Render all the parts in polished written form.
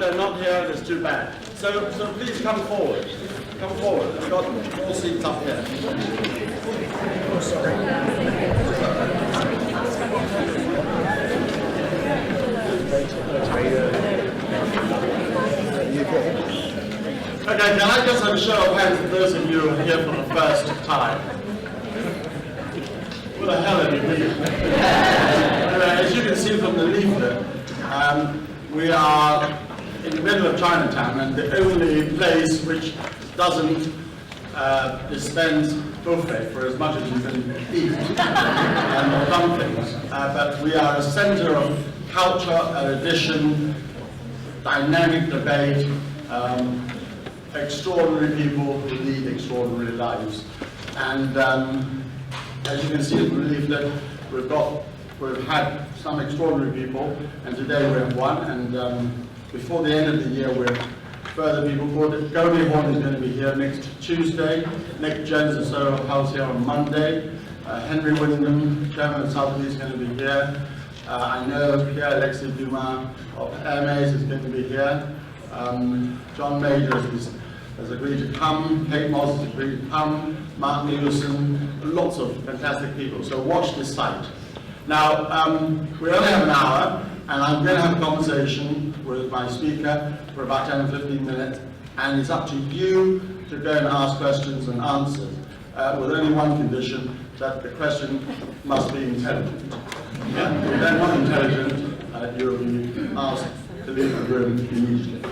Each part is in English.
they're not here, it's too bad. So please come forward. Come forward. We've got all seats up here. Oh, sorry. Okay, can I just have a show of hands for those of you who are here for the first time? What the hell are you doing? As you can see from the leaflet, we are in the middle of Chinatown, and the only place which doesn't dispense buffet for as much as you can eat and dumplings. But we are a center of culture, erudition, dynamic debate, extraordinary people who lead extraordinary lives. And as you can see in the leaflet, we've had some extraordinary people, and today we have one. And before the end of the year, we're further people. Goldie Horn is going to be here next Tuesday. Nick Jones of Soho House here on Monday. Henry Wyndham, Chairman of Sotheby's, is going to be here. I know Pierre-Alexis Dumas of Hermes is going to be here. John Majors has agreed to come. Kate Moss has agreed to come. Mark Nielsen, lots of fantastic people. So watch this site. Now, we only have an hour, and I'm going to have a conversation with my speaker for about 10 or 15 minutes, and it's up to you to go and ask questions and answers, with only one condition, that the question must be intelligent. If they're not intelligent, you'll be asked to leave the room immediately.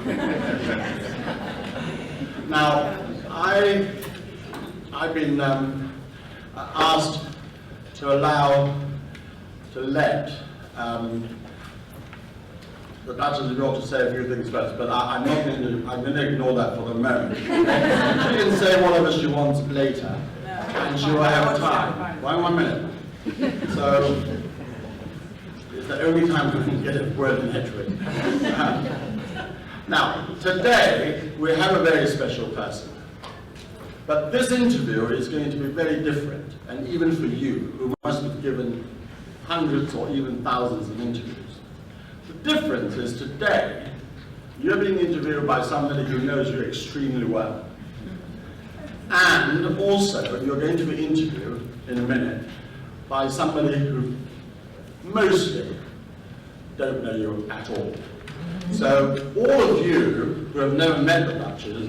Now, I've been asked to let the Duchess of York to say a few things first, but I'm going to ignore that for the moment. She can say whatever she wants later, and she will have time. Why 1 minute? So it's the only time we can get a word in edgeways. Now, today we have a very special person. But this interview is going to be very different, and even for you, who must have given hundreds or even thousands of interviews. The difference is today, you're being interviewed by somebody who knows you extremely well. And also, you're going to be interviewed in a minute by somebody who mostly don't know you at all. So all of you who have never met the Duchess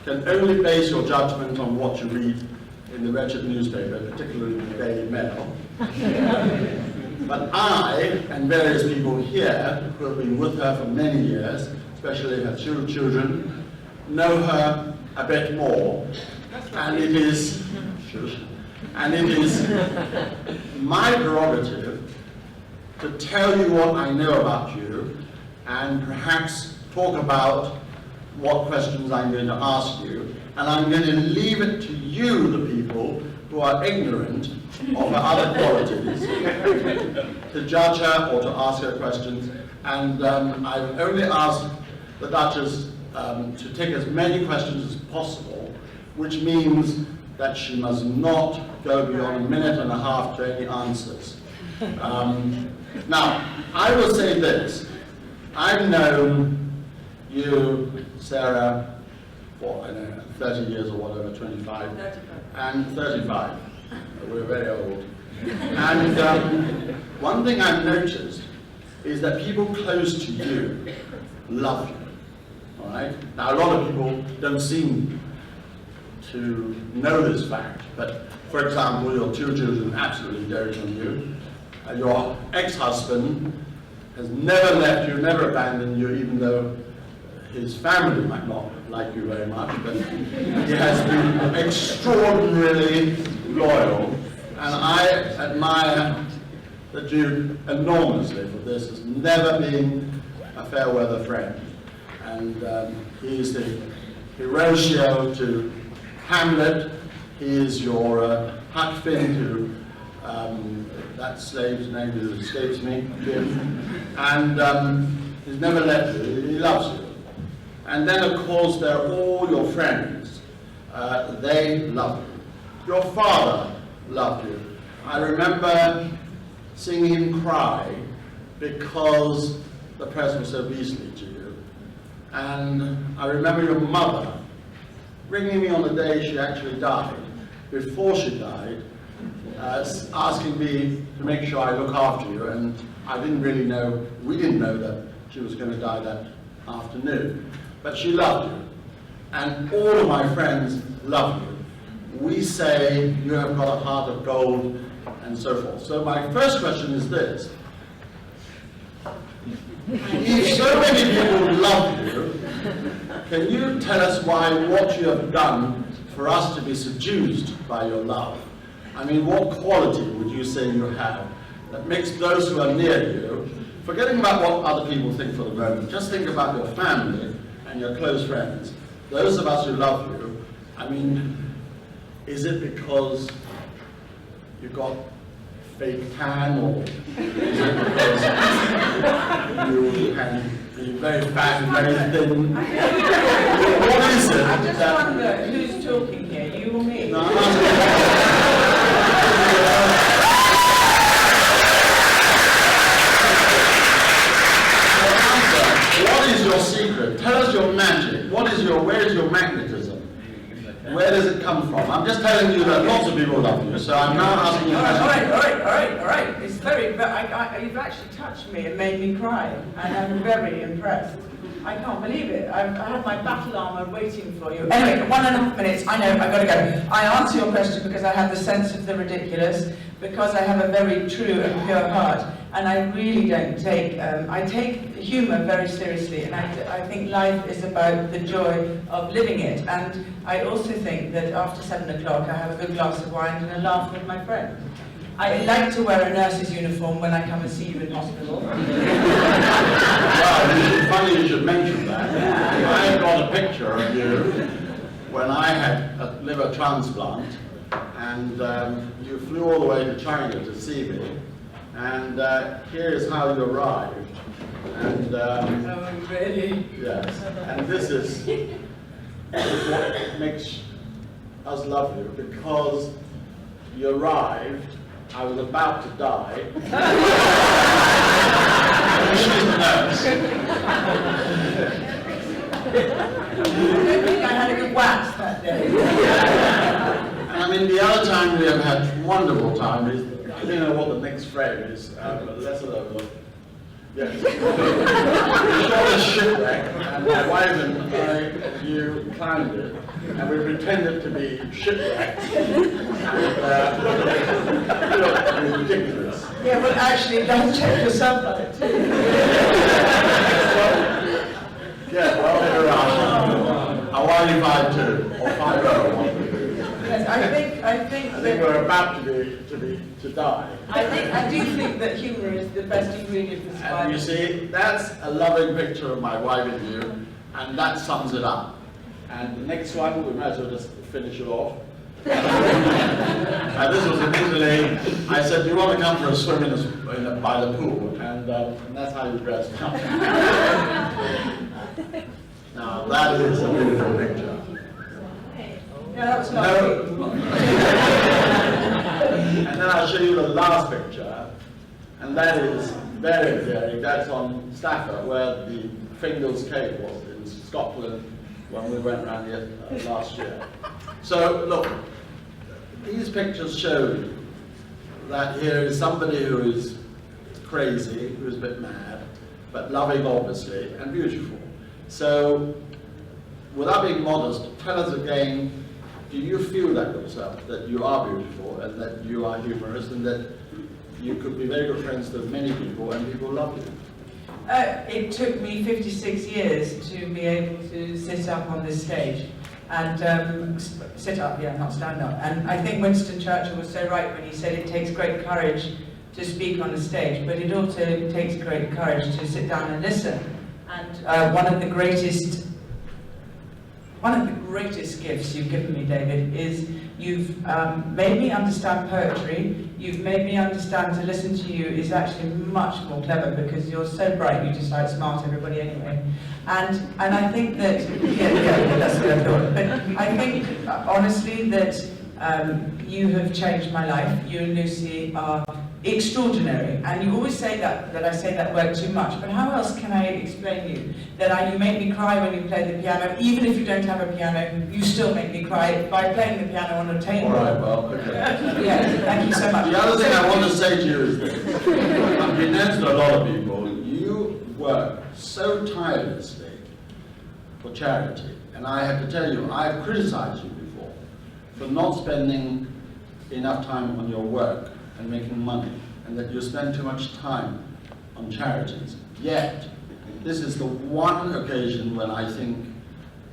can only base your judgment on what you read in the wretched newspaper, particularly the Daily Mail. But I, and various people here who have been with her for many years, especially her two children, know her a bit more. And it is my prerogative to tell you what I know about you, and perhaps talk about what questions I'm going to ask you, and I'm going to leave it to you, the people who are ignorant of her other qualities, to judge her or to ask her questions. And I've only asked the Duchess to take as many questions as possible, which means that she must not go beyond 1.5 minutes to any answers. Now, I will say this. I've known you, Sarah, for, I don't know, 30 years or whatever, 25? 35. And 35. We're very old. And one thing I've noticed is that people close to you love you. All right? Now, a lot of people don't seem to know this fact, but for example, your two children absolutely dote on you. Your ex-husband has never left you, never abandoned you, even though his family might not like you very much, but he has been extraordinarily loyal, and I admire the Duke enormously for this. Has never been a fair weather friend, and he is the Horatio to Hamlet. He is your Huck Finn to that slave's name escapes me, Jim, and he's never left you. He loves you. And then, of course, they're all your friends. They love you. Your father loved you. I remember seeing him cry because the press was so beastly to you. And I remember your mother ringing me on the day she actually died, before she died, asking me to make sure I look after you, and I didn't really know, we didn't know that she was going to die that afternoon. But she loved you, and all of my friends love you. We say you have got a heart of gold, and so forth. So my first question is this. If so many people love you, can you tell us why what you have done for us to be seduced by your love? I mean, what quality would you say you have that makes those who are near you, forgetting about what other people think for the moment, just think about your family and your close friends, those of us who love you. I mean, is it because you got fake tan, or is it because you can be very fat and very thin? What is it? I just wonder who's talking here, you or me? No, what is your secret? Tell us your magic. Where is your magnetism? Where does it come from? I'm just telling you that lots of people love you, so I'm now asking you. All right. It's very, but you've actually touched me and made me cry, and I'm very impressed. I can't believe it. I have my battle armor waiting for you. Anyway, 1.5 minutes. I know, I've got to go. I answer your question because I have the sense of the ridiculous, because I have a very true and pure heart, and I really don't take, I take humour very seriously, and I think life is about the joy of living it. And I also think that after 7 o'clock I have a good glass of wine and a laugh with my friends. I like to wear a nurse's uniform when I come and see you in hospital. Well, it's funny you should mention that. I've got a picture of you when I had a liver transplant, and you flew all the way to China to see me, and here is how you arrived. And Oh, really? yes, and this is what makes us love you, because you arrived. I was about to die. She's the nurse. I don't think I had a good wax that day. And I mean, the other time we have had wonderful time is, I don't know what the next frame is, but let's have a look. Yes. We shot a shipwreck, and my wife and you climbed it, and we pretended to be shipwrecked. And look, it was ridiculous. Yeah, well, actually, don't check yourself on it too. Yeah, well, they're around. How are you 5'2" or 5'0"? Yes, I think They that were about to die. I do think that humour is the best ingredient for survival. And you see, that's a loving picture of my wife and you, and that sums it up. And the next one, we might as well just finish it off. This was in Italy. I said, do you want to come for a swim by the pool? And that's how you dressed up. Now, that is a beautiful picture. Yeah, that was not No. And then I'll show you the last picture, and that is very endearing. That's on Stafford, where the Fingals Cave was in Scotland when we went around here last year. So look, these pictures show you that here is somebody who is crazy, who is a bit mad, but loving obviously, and beautiful. So without being modest, tell us again, do you feel that yourself, that you are beautiful and that you are humorous and that you could be very good friends with many people and people love you? It took me 56 years to be able to sit up on this stage. And sit up, yeah, not stand up. And I think Winston Churchill was so right when he said it takes great courage to speak on a stage, but it also takes great courage to sit down and listen. And one of the greatest gifts you've given me, David, is you've made me understand poetry. You've made me understand to listen to you is actually much more clever, because you're so bright, you just outsmart everybody anyway. And I think that, yeah, that's what I thought. But I think, honestly, that you have changed my life. You and Lucy are extraordinary. And you always say that I say that word too much, but how else can I explain you that you make me cry when you play the piano, even if you don't have a piano, you still make me cry by playing the piano on a table. All right, well, okay. Yes, thank you so much. The other thing I want to say to you is this. I've been known to a lot of people, you work so tirelessly for charity, and I have to tell you, I have criticized you before for not spending enough time on your work and making money, and that you spend too much time on charities. Yet, this is the one occasion when I think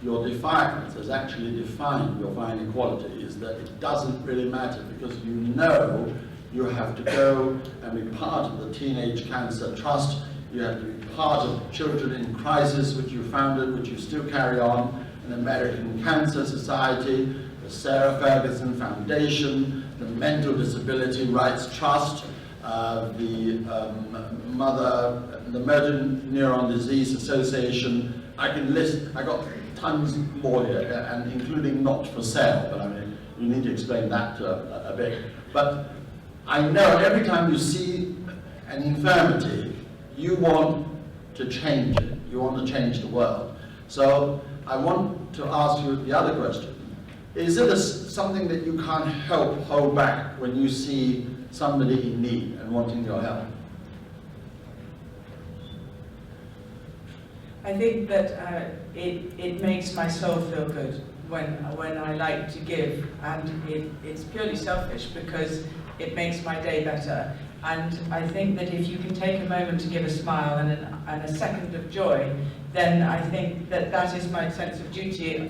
your defiance has actually defined your fine equality, is that it doesn't really matter, because you know you have to go and be part of the Teenage Cancer Trust, you have to be part of Children in Crisis, which you founded, which you still carry on, an American Cancer Society, the Sarah Ferguson Foundation, the Mental Disability Rights Trust, the Motor Neuron Disease Association. I can list, I got tons more here, and including not for sale, but I mean, you need to explain that a bit. But I know every time you see an infirmity, you want to change it. You want to change the world. So I want to ask you the other question. Is it something that you can't help hold back when you see somebody in need and wanting your help? I think that it makes my soul feel good when I like to give, and it's purely selfish because it makes my day better. And I think that if you can take a moment to give a smile and a second of joy, then I think that that is my sense of duty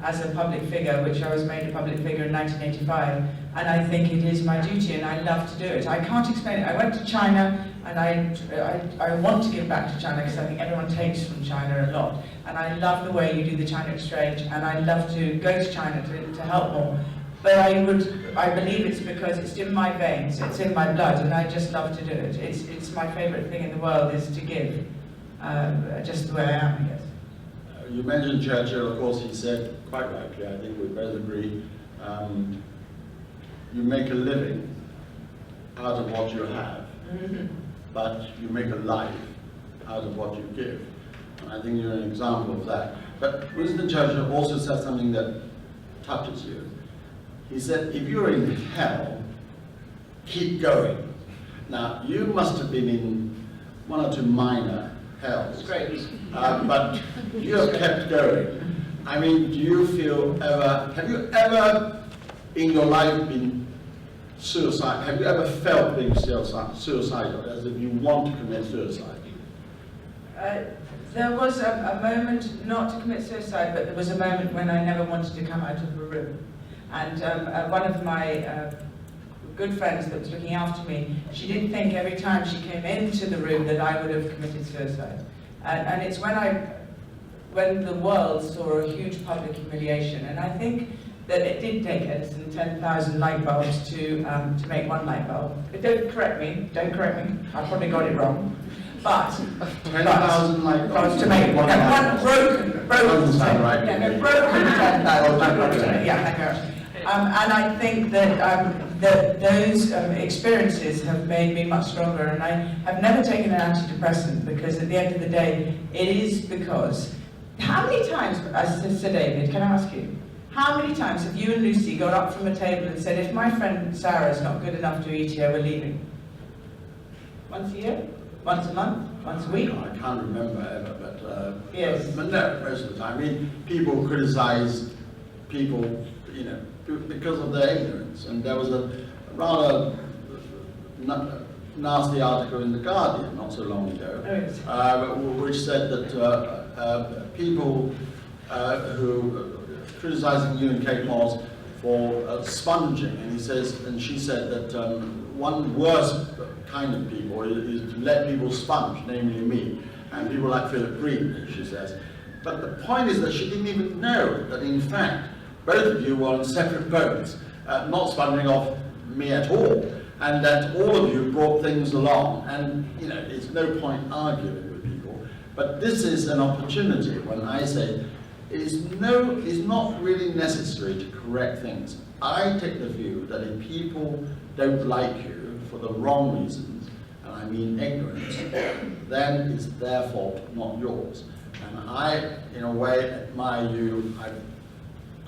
as a public figure, which I was made a public figure in 1985, and I think it is my duty, and I love to do it. I can't explain it. I went to China, and I want to give back to China because I think everyone takes from China a lot, and I love the way you do the China Exchange, and I love to go to China to help more. But I believe it's because it's in my veins, it's in my blood, and I just love to do it. It's my favourite thing in the world is to give, just the way I am, I guess. You mentioned Churchill, of course. He said, quite rightly, I think we both agree, you make a living out of what you have, but you make a life out of what you give. And I think you're an example of that. But Winston Churchill also said something that touches you. He said, if you're in hell, keep going. Now, you must have been in one or two minor hells. Great. But you have kept going. I mean, do you feel have you ever in your life been suicidal? Have you ever felt being suicidal, as if you want to commit suicide? There was a moment, not to commit suicide, but there was a moment when I never wanted to come out of the room. And one of my good friends that was looking after me, she did think every time she came into the room that I would have committed suicide. And it's when the world saw a huge public humiliation, and I think that it did take Edison 10,000 light bulbs to make one light bulb. But don't correct me, I probably got it wrong. But 10,000 light bulbs to make one broken right? Yeah, no, broken 10,000. Yeah, and I think that those experiences have made me much stronger, and I have never taken an antidepressant because at the end of the day, it is because, how many times, Sir David, can I ask you, how many times have you and Lucy got up from a table and said, if my friend Sarah is not good enough to eat here, we're leaving? Once a year? Once a month? Once a week? I can't remember ever, but yes. But no, most of the time. I mean, people criticize people, you know, because of their ignorance. And there was a rather nasty article in The Guardian not so long ago, which said that people who criticizing you and Kate Moss for sponging, and she said that one worse kind of people is to let people sponge, namely me, and people like Philip Green, she says. But the point is that she didn't even know that in fact both of you were on separate boats, not sponging off me at all, and that all of you brought things along, and you know, it's no point arguing with people. But this is an opportunity when I say it's not really necessary to correct things. I take the view that if people don't like you for the wrong reasons, and I mean ignorance, then it's their fault, not yours. And I, in a way, admire you. I've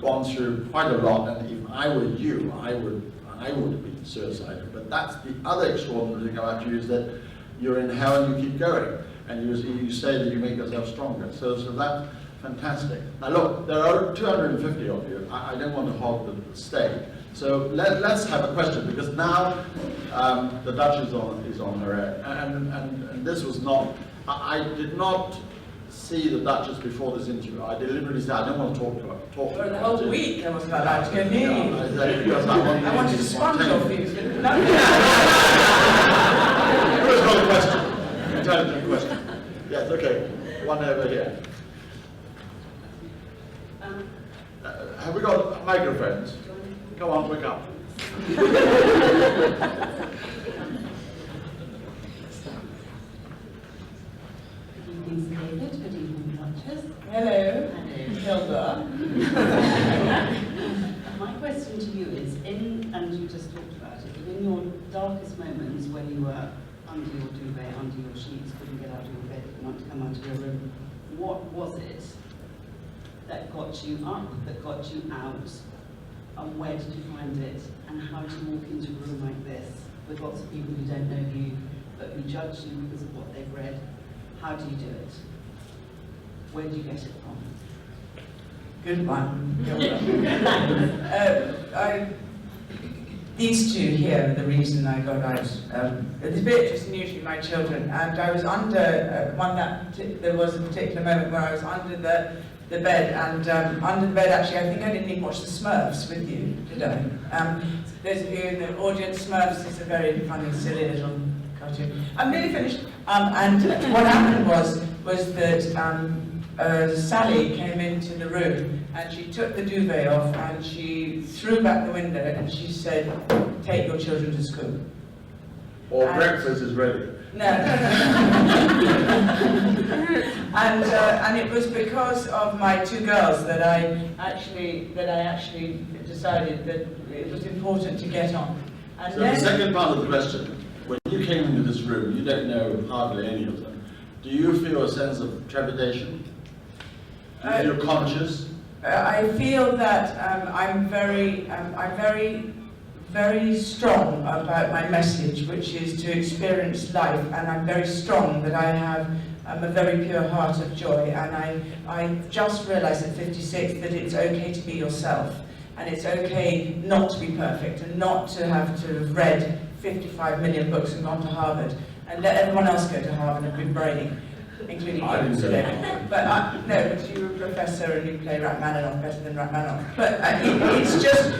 gone through quite a lot, and if I were you, I would have been suicidal. But that's the other extraordinary thing about you, is that you're in hell and you keep going. And you say that you make yourself stronger. So that's fantastic. Now look, there are 250 of you. I don't want to hog the stage. So let's have a question, because now the Duchess is on her end. And this was not, I did not see the Duchess before this interview. I deliberately said I don't want to talk to her. For the whole week I was not allowed to go near you. Because I wanted to sponge off you. Who has got a question? Intelligent question. Yes, okay. One over here. Have we got microphones? Come on, wake up. David, good evening, Duchess. Hello. Hilda. My question to you is, and you just talked about it, but in your darkest moments when you were under your duvet, under your sheets, couldn't get out of your bed, didn't want to come out of your room, what was it that got you up, that got you out, and where did you find it, and how do you walk into a room like this with lots of people who don't know you, but who judge you because of what they've read? How do you do it? Where do you get it from? Good one. These two here are the reason I got out. It's Beatrice and usually my children, and I was under there was a particular moment where I was under the bed, and under the bed actually, I think I didn't even watch the Smurfs with you, did I? Those of you in the audience, Smurfs is a very funny, silly little cartoon. I'm nearly finished. And what happened was that Sally came into the room and she took the duvet off and she threw back the window and she said, "Take your children to school." Or breakfast is ready. No. And it was because of my two girls that I actually decided that it was important to get on. And so the second part of the question, when you came into this room, you don't know hardly any of them. Do you feel a sense of trepidation? Do you feel conscious? I feel that I'm very strong about my message, which is to experience life, and I'm very strong that I have a very pure heart of joy, and I just realised at 56 that it's okay to be yourself, and it's okay not to be perfect, and not to have read 55 million books and gone to Harvard, and let everyone else go to Harvard and be brainy, including you today. But no, but you're a professor and you play Rachmaninoff better than Rachmaninoff. But it's just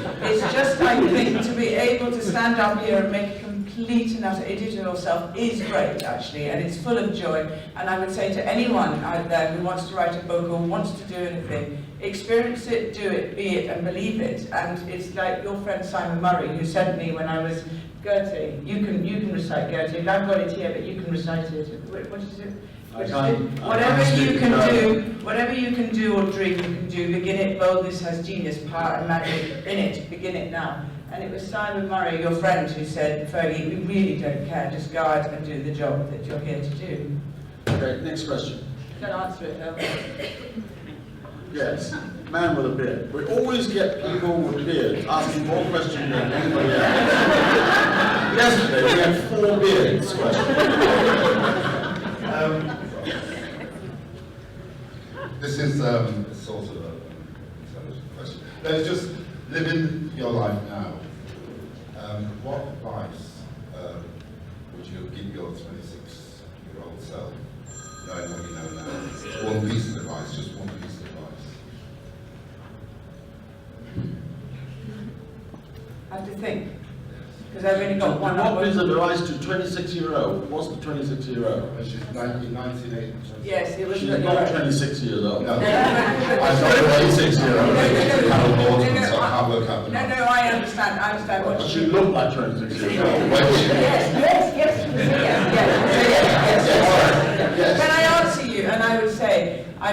I think to be able to stand up here and make a complete and utter idiot of yourself is great, actually, and it's full of joy. And I would say to anyone out there who wants to write a book or wants to do anything, experience it, do it, be it, and believe it. And it's like your friend Simon Murray, who sent me when I was Goethe. You can recite Goethe. I've got it here, but you can recite it. What is it? Whatever you can do or dream, you can do. Begin it, boldness has genius, power and magic in it. Begin it now. And it was Simon Murray, your friend, who said, "Fergie, we really don't care. Just go out and do the job that you're here to do." Okay, next question. Can I answer it though? Yes, man with a beard. We always get people with beards asking more questions than anybody else. Yesterday we had 4 beards questions. This is sort of a intelligent question. Let's just live in your life now. What advice would you give your 26-year-old self, knowing what you know now? One piece of advice, just one piece of advice. I have to think. Because I've only got one. What piece of advice to 26-year-old? What's the 26-year-old? She's 1980. Yes, it was. She's not 26 years old. No, I'm not 26-year-old. No, I understand what She looked like 26 years old. Yes. Can I answer you? And I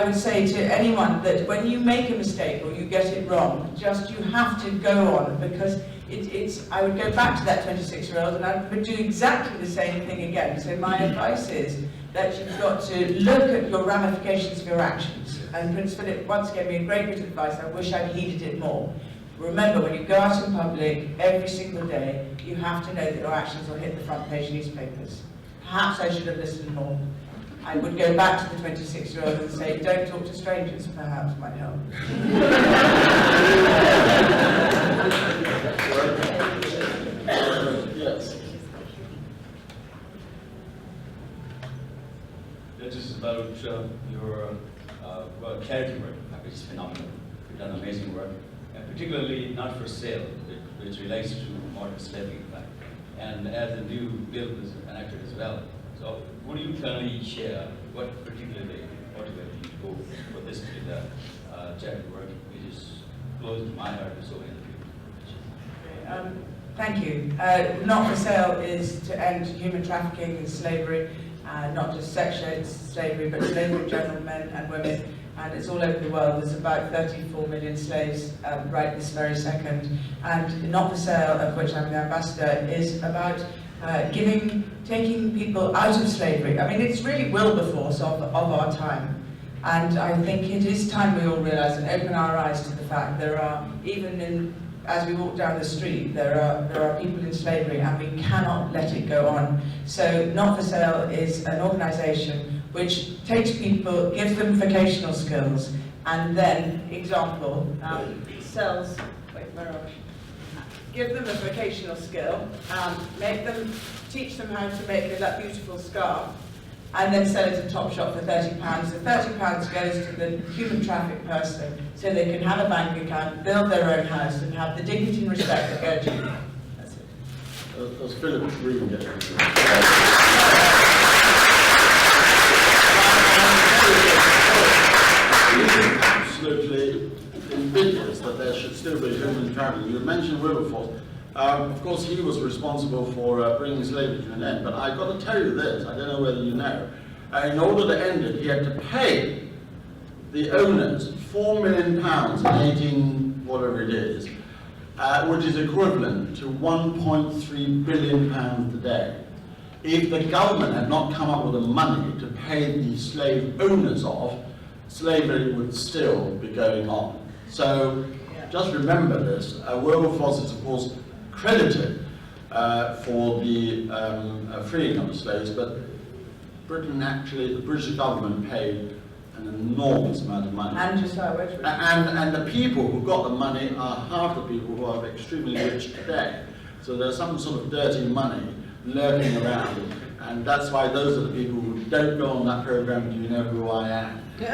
would say to anyone that when you make a mistake or you get it wrong, just you have to go on, because I would go back to that 26-year-old and I would do exactly the same thing again. So my advice is that you've got to look at your ramifications of your actions. And Prince Philip once gave me a great bit of advice. I wish I'd heeded it more. Remember, when you go out in public every single day, you have to know that your actions will hit the front page newspapers. Perhaps I should have listened more. I would go back to the 26-year-old and say, don't talk to strangers, perhaps might help. Yes. This is about your charity work, which is phenomenal. You've done amazing work, and particularly not for sale, which relates to modern slavery, in fact. And as a new bill enacted as well. So, would you kindly share what particularly motivated you to go for this particular charity work, which is close to my heart and so many other people? Thank you. Not for Sale is to end human trafficking and slavery, not just sex slavery, but slavery of general, men and women. And it's all over the world. There's about 34 million slaves right this very second. And Not for Sale, of which I'm the ambassador, is about taking people out of slavery. I mean, it's really Wilberforce of our time. And I think it is time we all realise and open our eyes to the fact there are, as we walk down the street, there are people in slavery, and we cannot let it go on. So Not for Sale is an organisation which takes people, gives them vocational skills, and then, sells, give them a vocational skill, teach them how to make that beautiful scarf, and then sell it at Topshop for £30. The £30 goes to the human trafficked person so they can have a bank account, build their own house, and have the dignity and respect that go to them. That's it. Does Philip Green get it? Absolutely ambiguous that there should still be human trafficking. You mentioned Wilberforce. Of course, he was responsible for bringing slavery to an end, but I've got to tell you this, I don't know whether you know. In order to end it, he had to pay the owners £4 million in 18, whatever it is, which is equivalent to £1.3 billion today. If the government had not come up with the money to pay the slave owners off, slavery would still be going on. So just remember this. Wilberforce is, of course, credited for the freeing of the slaves, but Britain actually, the British government paid an enormous amount of money. And Josiah Wedgwood. And the people who got the money are half the people who are extremely rich today. So there's some sort of dirty money lurking around, and that's why those are the people who don't go on that program. Do you know who I am? They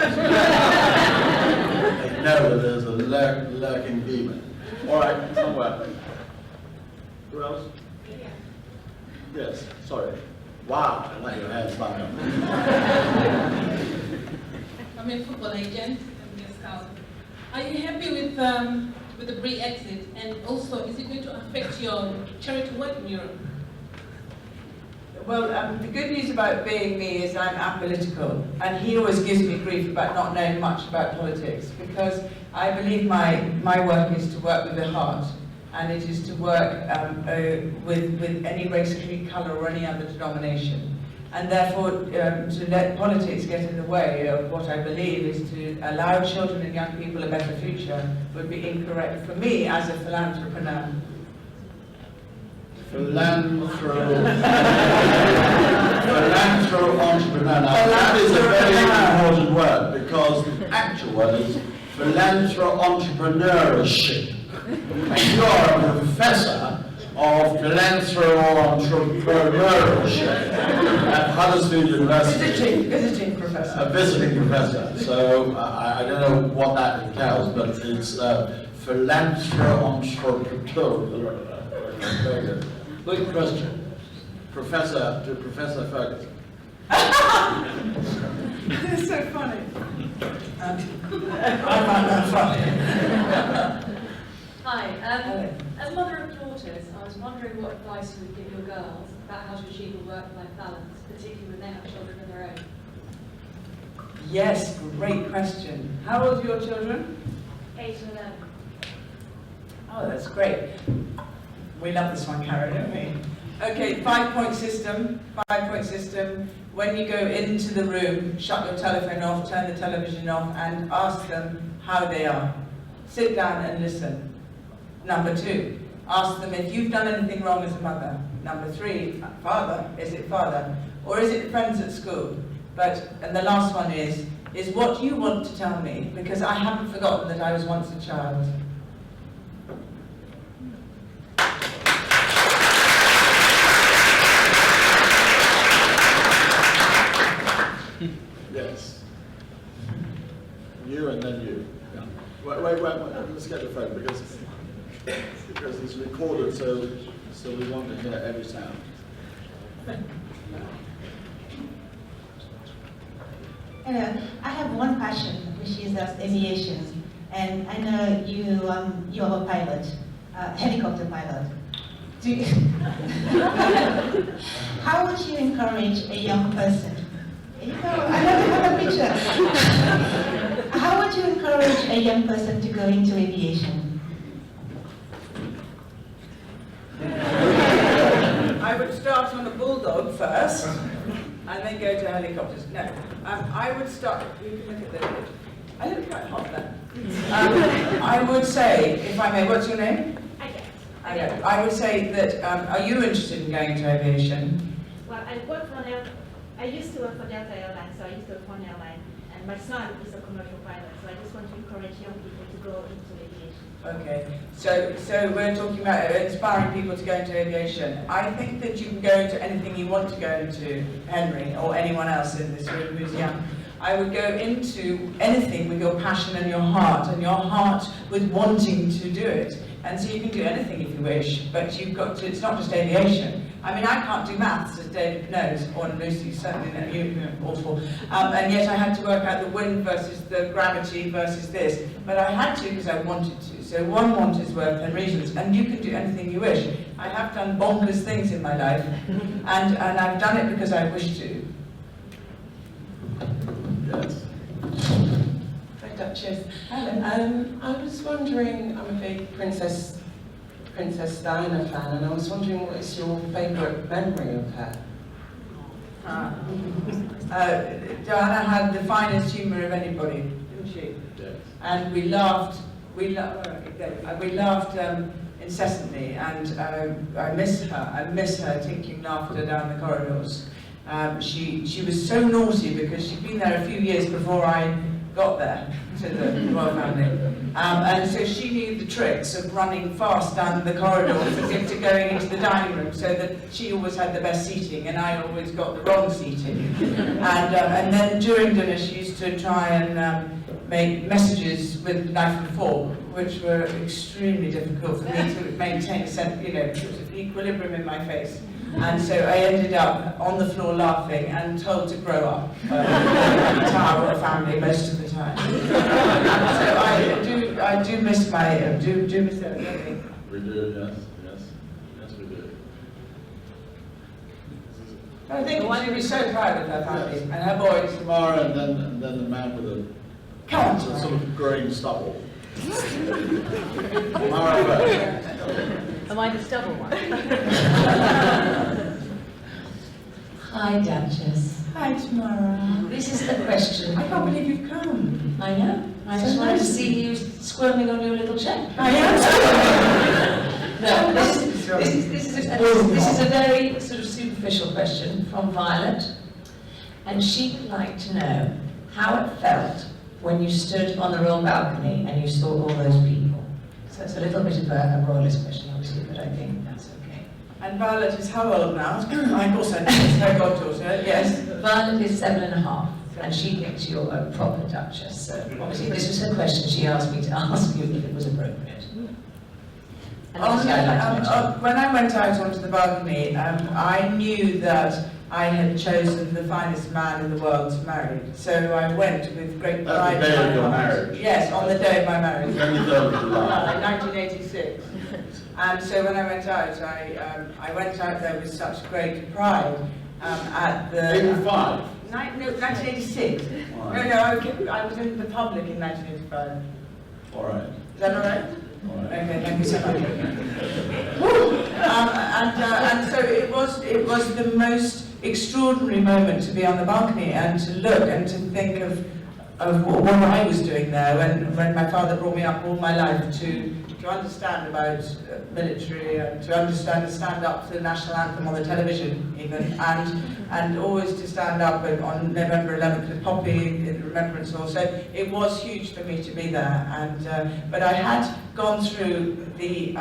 know that there's a lurking demon. All right, somewhere. Who else? Yes, sorry. Wow, I like your hands flying up. I'm a football agent. I'm a scout. Are you happy with the Brexit? And also, is it going to affect your charity work in Europe? Well, the good news about being me is I'm apolitical, and he always gives me grief about not knowing much about politics, because I believe my work is to work with the heart, and it is to work with any race, creed, colour, or any other denomination. And therefore, to let politics get in the way of what I believe is to allow children and young people a better future would be incorrect for me as a philanthropreneur. Philanthro entrepreneur. Now, that is a very important word, because the actual word is philanthro entrepreneurship. And you are a professor of philanthro entrepreneurship at Huddersfield University. Visiting professor. A visiting professor. So I don't know what that entails, but it's philanthro entrepreneur. Very good. Quick question. Professor Ferguson. It's so funny. I find that funny. Hi. As mother of daughters, I was wondering what advice you would give your girls about how to achieve a work-life balance, particularly when they have children of their own. Yes, great question. How old are your children? 8 and 11. Oh, that's great. We love this one, Karen, don't we? Okay, 5-point system. 5-point system. When you go into the room, shut your telephone off, turn the television off, and ask them how they are. Sit down and listen. Number 2, ask them if you've done anything wrong as a mother. Number 3, father, is it father? Or is it friends at school? And the last one is what you want to tell me, because I haven't forgotten that I was once a child. Yes. You and then you. Yeah. Wait, let's get the phone because it's recorded, so we want to hear every sound. Hello. I have one passion, which is aviation, and I know you are a pilot, helicopter pilot. How would you encourage a young person? You know, I have a picture. How would you encourage a young person to go into aviation? I would start on a bulldog first, and then go to helicopters. No, I would start. You can look at this. I look quite hot then. I would say, if I may, what's your name? I would say that. Are you interested in going to aviation? Well, I used to work for Delta Airlines, so I used to work for an airline, and my son is a commercial pilot, so I just want to encourage young people to go into aviation. Okay, so we're talking about inspiring people to go into aviation. I think that you can go into anything you want to go into, Henry, or anyone else in this room who's young. I would go into anything with your passion and your heart with wanting to do it. And so you can do anything if you wish, but you've got to, it's not just aviation. I mean, I can't do maths, as David knows, or Lucy, certainly know, you're awful. And yet I had to work out the wind versus the gravity versus this. But I had to because I wanted to. So one want is worth 10 reasons, and you can do anything you wish. I have done bonkers things in my life, and I've done it because I wish to. Yes. Hi, Duchess. Hello. I was wondering, I'm a big Princess Diana fan, and I was wondering what is your favourite memory of her? Diana had the finest humour of anybody, didn't she? Yes. And we laughed incessantly, and I miss her tinkling laughter down the corridors. She was so naughty because she'd been there a few years before I got there to the royal family. And so she knew the tricks of running fast down the corridors as if to going into the dining room, so that she always had the best seating and I always got the wrong seating. And then during dinner she used to try and make messages with knife and fork, which were extremely difficult for me to maintain a sense, equilibrium in my face. And so I ended up on the floor laughing and told to grow up in the Tower family most of the time. So I do miss my, do miss everything. We do, yes, we do. I think she'd be so proud of her family and her boys. Tomorrow, and then the man with the sort of growing stubble. Tomorrow first. Am I the stubble one? Hi, Duchess. Hi, Tamara. This is the question. I can't believe you've come. I know. I just wanted to see you squirming on your little check. I am. No, this is a very sort of superficial question from Violet, and she would like to know how it felt when you stood on the royal balcony and you saw all those people. So it's a little bit of a royalist question, obviously, but I think that's okay. And Violet is how old now? I also know it's her goddaughter, yes. Violet is 7.5, and she thinks you're a proper Duchess. So obviously this was her question. She asked me to ask you if it was appropriate. And obviously I'd like to mention. When I went out onto the balcony, I knew that I had chosen the finest man in the world to marry. So I went with great pride. That's the day of your marriage? Yes, on the day of my marriage. 23rd of July. 1986. And so when I went out, I went out there with such great pride at the... 85? No, 1986. Wow. No, I was in the public in 1985. All right. Is that all right? All right. Okay, thank you so much. Woo! And so it was the most extraordinary moment to be on the balcony and to look and to think of what I was doing there when my father brought me up all my life to understand about military and to understand to stand up to the national anthem on the television even and always to stand up on November 11th with Poppy in remembrance also. It was huge for me to be there, and but I had gone through the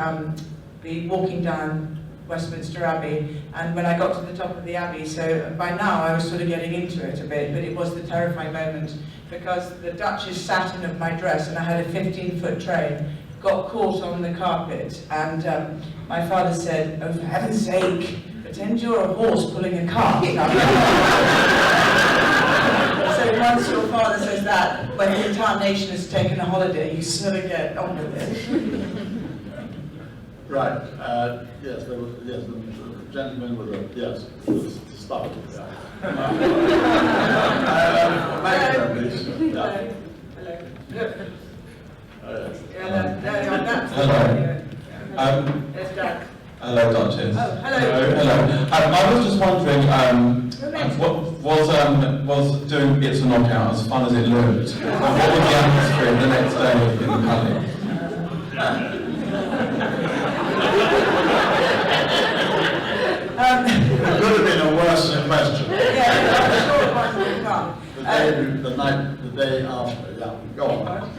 walking down Westminster Abbey, and when I got to the top of the Abbey, so by now I was sort of getting into it a bit, but it was the terrifying moment because the Duchess satin of my dress, and I had a 15-foot train, got caught on the carpet, and my father said, "Oh, for heaven's sake, pretend you're a horse pulling a cart." So once your father says that, when the entire nation has taken a holiday, you sort of get on with it. Right, yes, there was, yes, the gentleman with the, yes, stop. Hello. Please. Hello. Hello. There's Jack. Hello, Duchess. Oh, hello. Hello. I was just wondering, was doing It's a Knockout as fun as it looked? And what was the atmosphere the next day in the palace? It could have been a worse question. Yeah, I'm sure it wasn't come. The day after, yeah, go on.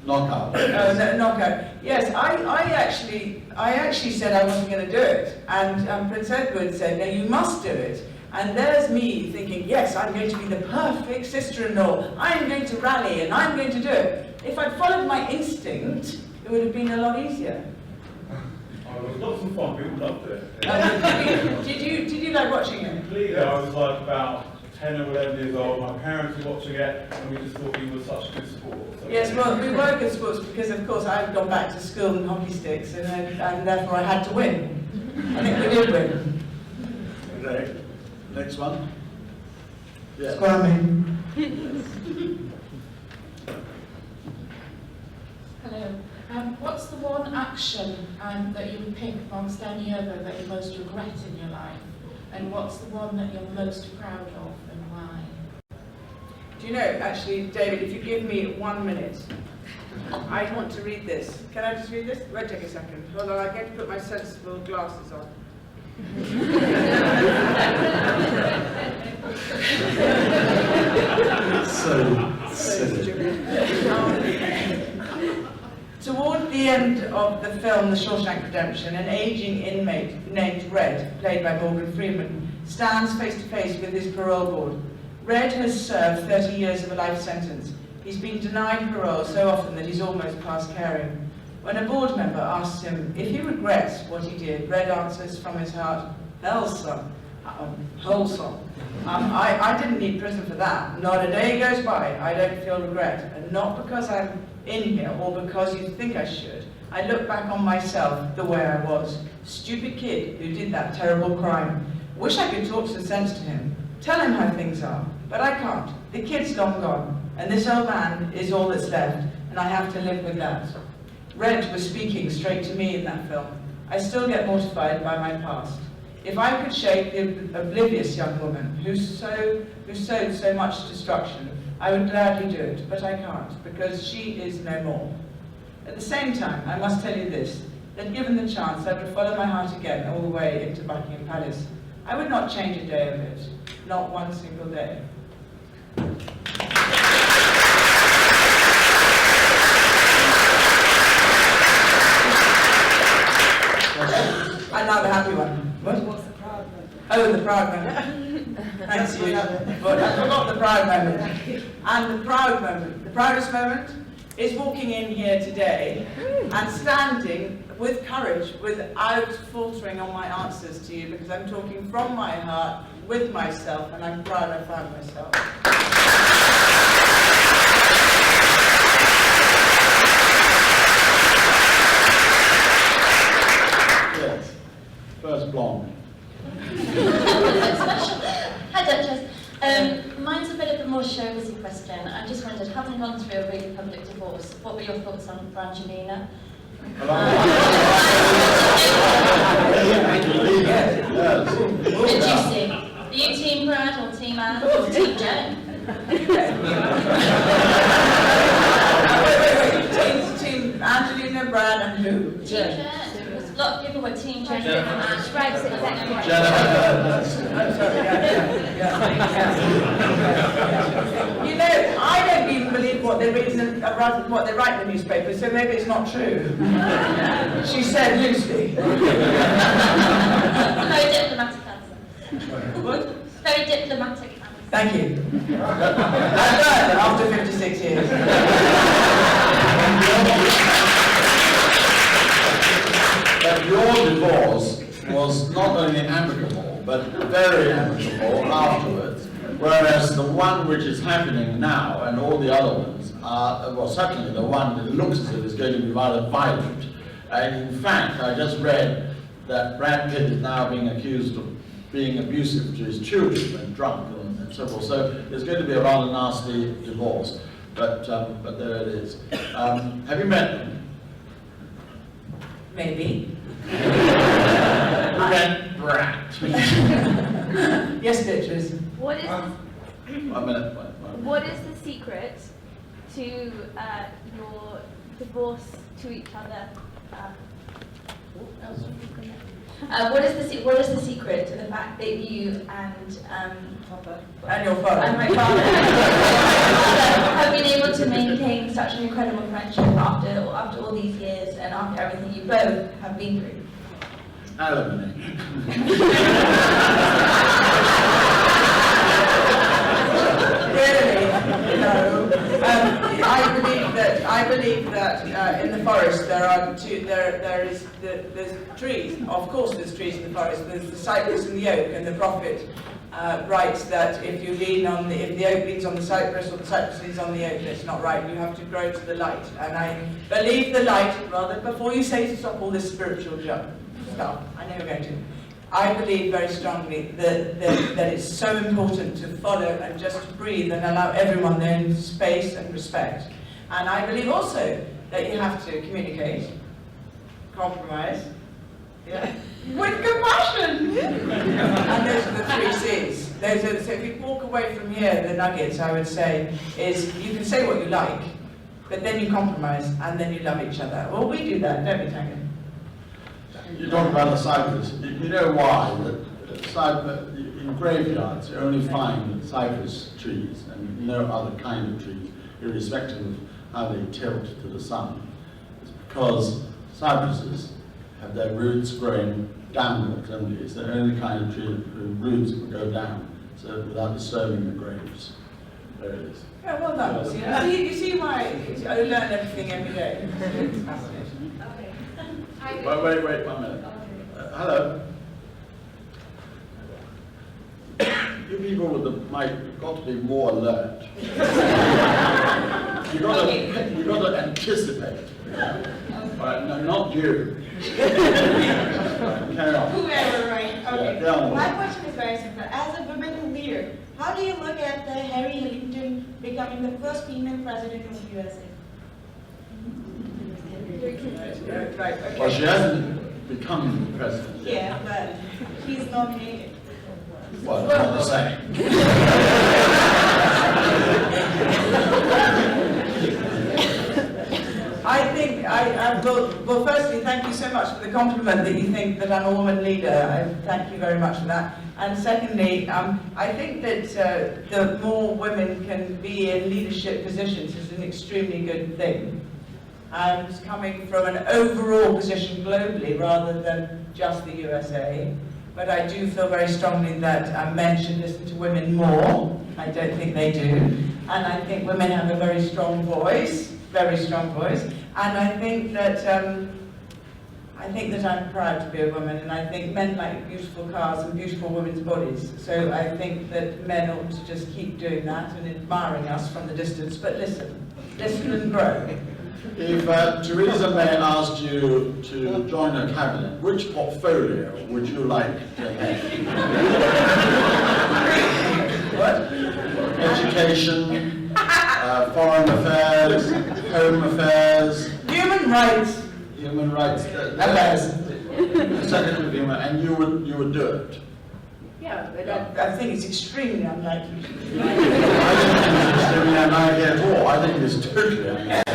Knockout. No, knockout. Yes, I actually said I wasn't going to do it, and Prince Edward said, "No, you must do it." And there's me thinking, yes, I'm going to be the perfect sister-in-law. I'm going to rally, and I'm going to do it. If I'd followed my instinct, it would have been a lot easier. Oh, it was lots of fun. People loved it. Did you like watching it? Completely. I was like about 10 or 11 years old. My parents were watching it, and we just thought we were such good sport. So Yes, well, we were good sports because, of course, I'd gone back to school and hockey sticks, and therefore I had to win. I think we did win. Okay. Next one. Yes. Hello. What's the one action that you would pick amongst any other that you most regret in your life? And what's the one that you're most proud of and why? Do you know, actually, David, if you give me 1 minute, I want to read this. Can I just read this? Wait, take a second. Hold on, I get to put my sensible glasses on. So silly. Toward the end of the film The Shawshank Redemption, an aging inmate named Red, played by Morgan Freeman, stands face to face with his parole board. Red has served 30 years of a life sentence. He's been denied parole so often that he's almost past caring. When a board member asks him if he regrets what he did, Red answers from his heart, "Wholesome. I didn't need prison for that. Not a day goes by I don't feel regret, and not because I'm in here or because you think I should. I look back on myself the way I was. Stupid kid who did that terrible crime. Wish I could talk some sense to him. Tell him how things are. But I can't. The kid's long gone. And this old man is all that's left. And I have to live with that." Red was speaking straight to me in that film. I still get mortified by my past. If I could shape the oblivious young woman who sowed so much destruction, I would gladly do it, but I can't, because she is no more. At the same time, I must tell you this, that given the chance, I would follow my heart again all the way into Buckingham Palace. I would not change a day of it, not one single day. And now the happy one. What? What's the proud moment? Oh, the proud moment. Thanks, you. But I forgot the proud moment. And the proud moment, the proudest moment, is walking in here today and standing with courage, without faltering on my answers to you, because I'm talking from my heart, with myself, and I'm proud I found myself. Yes. First blonde. Hi, Duchess. Mine's a bit of a more show-busy question. I just wondered, having gone through a really public divorce, what were your thoughts on Brangelina? Yeah, Wait. Team Angelina, Brad, and who? Team Jen. A lot of people were team Jen. Right, exactly. I'm sorry, You know, I don't even believe what they read, what they write in the newspaper, so maybe it's not true. She said loosely. Very diplomatic answer. What? Very diplomatic answer. Thank you. I've learned after 56 years. But your divorce was not only amicable, but very amicable afterwards, whereas the one which is happening now and all the other ones are, well, certainly the one that looks as if it's going to be rather violent. And in fact, I just read that Brad Pitt is now being accused of being abusive to his children when drunk and so forth. So there's going to be a rather nasty divorce. But there it is. Have you met them? Maybe. Met Brad. Yes, Beatrice. What is One minute. what is the secret to your divorce to each other? What is the secret to the fact that you and And your father. and my father have been able to maintain such an incredible friendship after all these years and after everything you both have been through? Alimony. Really? No. I believe that in the forest there's trees. Of course, there's trees in the forest. There's the cypress and the oak, and the prophet writes that if the oak leans on the cypress or the cypress leans on the oak, it's not right. You have to grow to the light. And I believe the light. Rather, before you say to stop all this spiritual stuff, I know you're going to. I believe very strongly that it's so important to follow and just to breathe and allow everyone their own space and respect. And I believe also that you have to communicate, compromise, yeah, with compassion. And those are the 3 C's. So if you walk away from here, the nuggets I would say is you can say what you like, but then you compromise and then you love each other. Well, we do that, don't we, Tangan? You talk about the cypress. You know why? In graveyards, you only find cypress trees and no other kind of trees, irrespective of how they tilt to the sun. It's because cypresses have their roots growing downwards only. It's the only kind of tree whose roots will go down, so without disturbing the graves. There it is. Yeah, well done. You see why I learn everything every day. It's fascinating. Wait, 1 minute. Hello. You people with the mic, you've got to be more alert. You've got to anticipate. Right, no, not you. Carry on. Whoever, right? Okay. Yeah, My question is very simple. As a women leader, how do you look at the Harry Hillington becoming the first female president of the USA? Right, okay. Well, she hasn't become president yet. Yeah, but he's nominated. Well, not the same. I think, well, firstly, thank you so much for the compliment that you think that I'm a woman leader. I thank you very much for that. And secondly, I think that the more women can be in leadership positions is an extremely good thing. And coming from an overall position globally rather than just the USA. But I do feel very strongly that men should listen to women more. I don't think they do. And I think women have a very strong voice, very strong voice. And I think that I'm proud to be a woman, and I think men like beautiful cars and beautiful women's bodies. So I think that men ought to just keep doing that and admiring us from the distance. But listen and grow. If Theresa May asked you to join her cabinet, which portfolio would you like to have? What? Education, foreign affairs, home affairs, human rights. Human rights. Affairs. Secretary of Human, and you would do it. Yeah, but I think it's extremely unlikely. I don't think it's extremely unlikely at all. I think it's totally unlikely.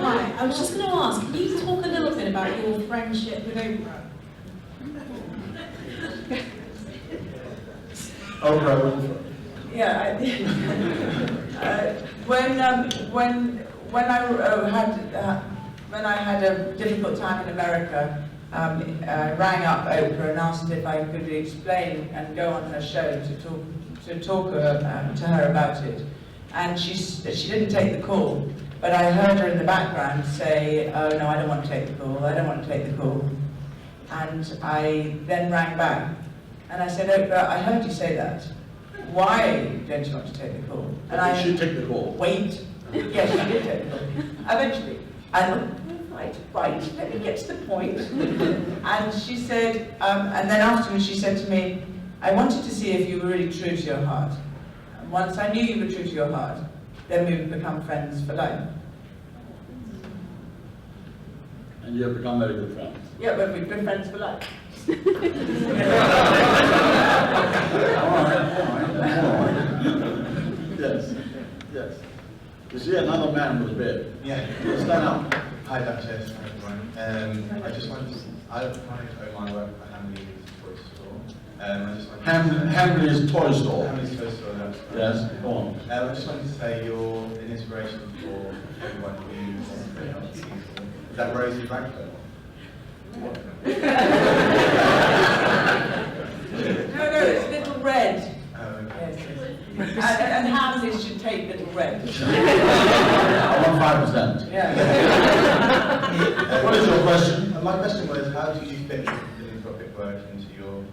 Hi, I was just going to ask, can you talk a little bit about your friendship with Oprah? Oprah. Yeah, when I had a difficult time in America, I rang up Oprah and asked if I could explain and go on her show to talk to her about it, and she didn't take the call. But I heard her in the background say, "Oh no, I don't want to take the call. I don't want to take the call." And I then rang back and I said, "Oprah, I heard you say that. Why don't you want to take the call?" And Did she take the call? Wait. Yes, she did take the call. Eventually. And right, let me get to the point. And she said, and then afterwards she said to me, "I wanted to see if you were really true to your heart. And once I knew you were true to your heart, then we would become friends for life." And you have become very good friends. Yeah, but we've been friends for life. All right. Yes, yes. You see another man with a beard. Yeah. Stand up. Hi, Duchess. Hi, everyone. I just wanted to, I owe my work for Hamley's Toy Store. I just wanted Hamley's Toy Store. Hamley's Toy Store, that's right. Yes, go on. I just wanted to say you're an inspiration for everyone who wants to help people. Is that Rosie Blackburn? No, it's Little Red. Yes. And Hamleys should take Little Red. I want 5%. Yeah. What is your question? My question was, how do you fit philanthropic work into your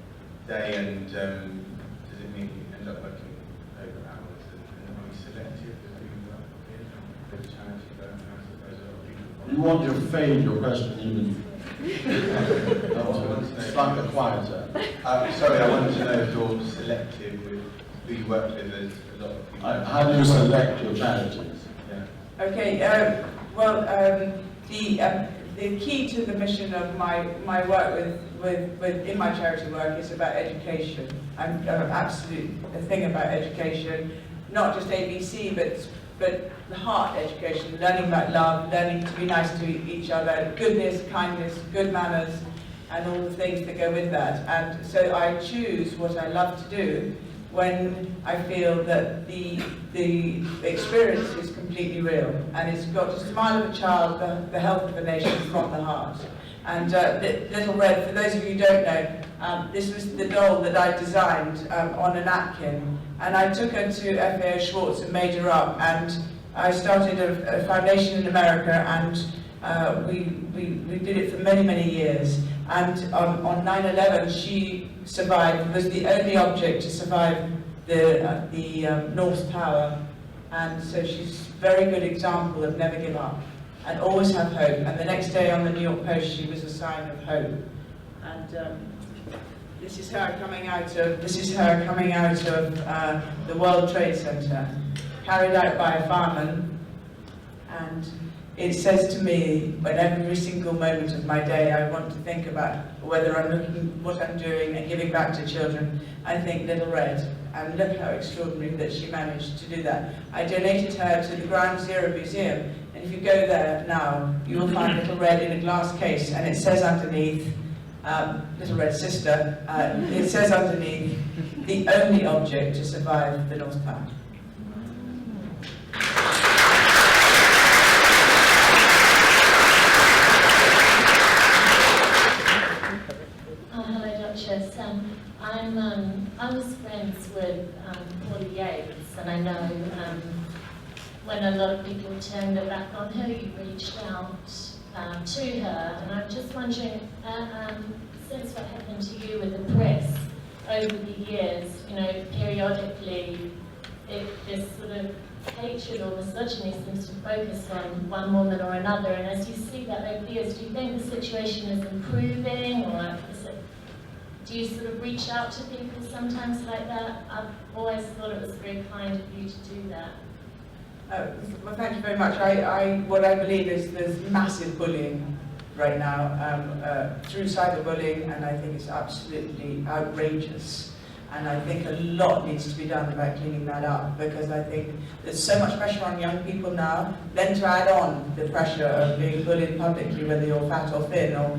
day, and does it mean you end up working over hours, and are you selective with who you work with charity work? I suppose a lot of people. You want to fade your question even. Slightly quieter. Sorry, I wanted to know if you're selective with who you work with, as a lot of people. How do you select your charities? Yeah. Okay, well, the key to the mission of my work with in my charity work is about education. I'm absolute a thing about education, not just ABC, but the heart education, learning about love, learning to be nice to each other, goodness, kindness, good manners, and all the things that go with that. And so I choose what I love to do when I feel that the experience is completely real, and it's got the smile of a child, the health of a nation from the heart. And Little Red, for those of you who don't know, this was the doll that I designed on a napkin, and I took her to FAO Schwartz and made her up, and I started a foundation in America, and we did it for many, many years. And on 9/11, she survived, was the only object to survive the North Tower, and so she's a very good example of never give up and always have hope. And the next day on the New York Post, she was a sign of hope. And this is her coming out of the World Trade Center, carried out by a fireman, and it says to me, when every single moment of my day I want to think about whether I'm looking what I'm doing and giving back to children, I think Little Red, and look how extraordinary that she managed to do that. I donated her to the Ground Zero Museum, and if you go there now, you will find Little Red in a glass case, and it says underneath, Little Red's sister, it says underneath, the only object to survive the North Tower. Hello, Duchess. I was friends with Paulie Yates, and I know when a lot of people turned their back on her, you reached out to her, and I'm just wondering, since what happened to you with the press over the years, you know, periodically, this sort of hatred or misogyny seems to focus on one woman or another, and as you see that over the years, do you think the situation is improving, or do you sort of reach out to people sometimes like that? I've always thought it was very kind of you to do that. Well, thank you very much. What I believe is there's massive bullying right now through cyberbullying, and I think it's absolutely outrageous. And I think a lot needs to be done about cleaning that up, because I think there's so much pressure on young people now, then to add on the pressure of being bullied publicly, whether you're fat or thin, or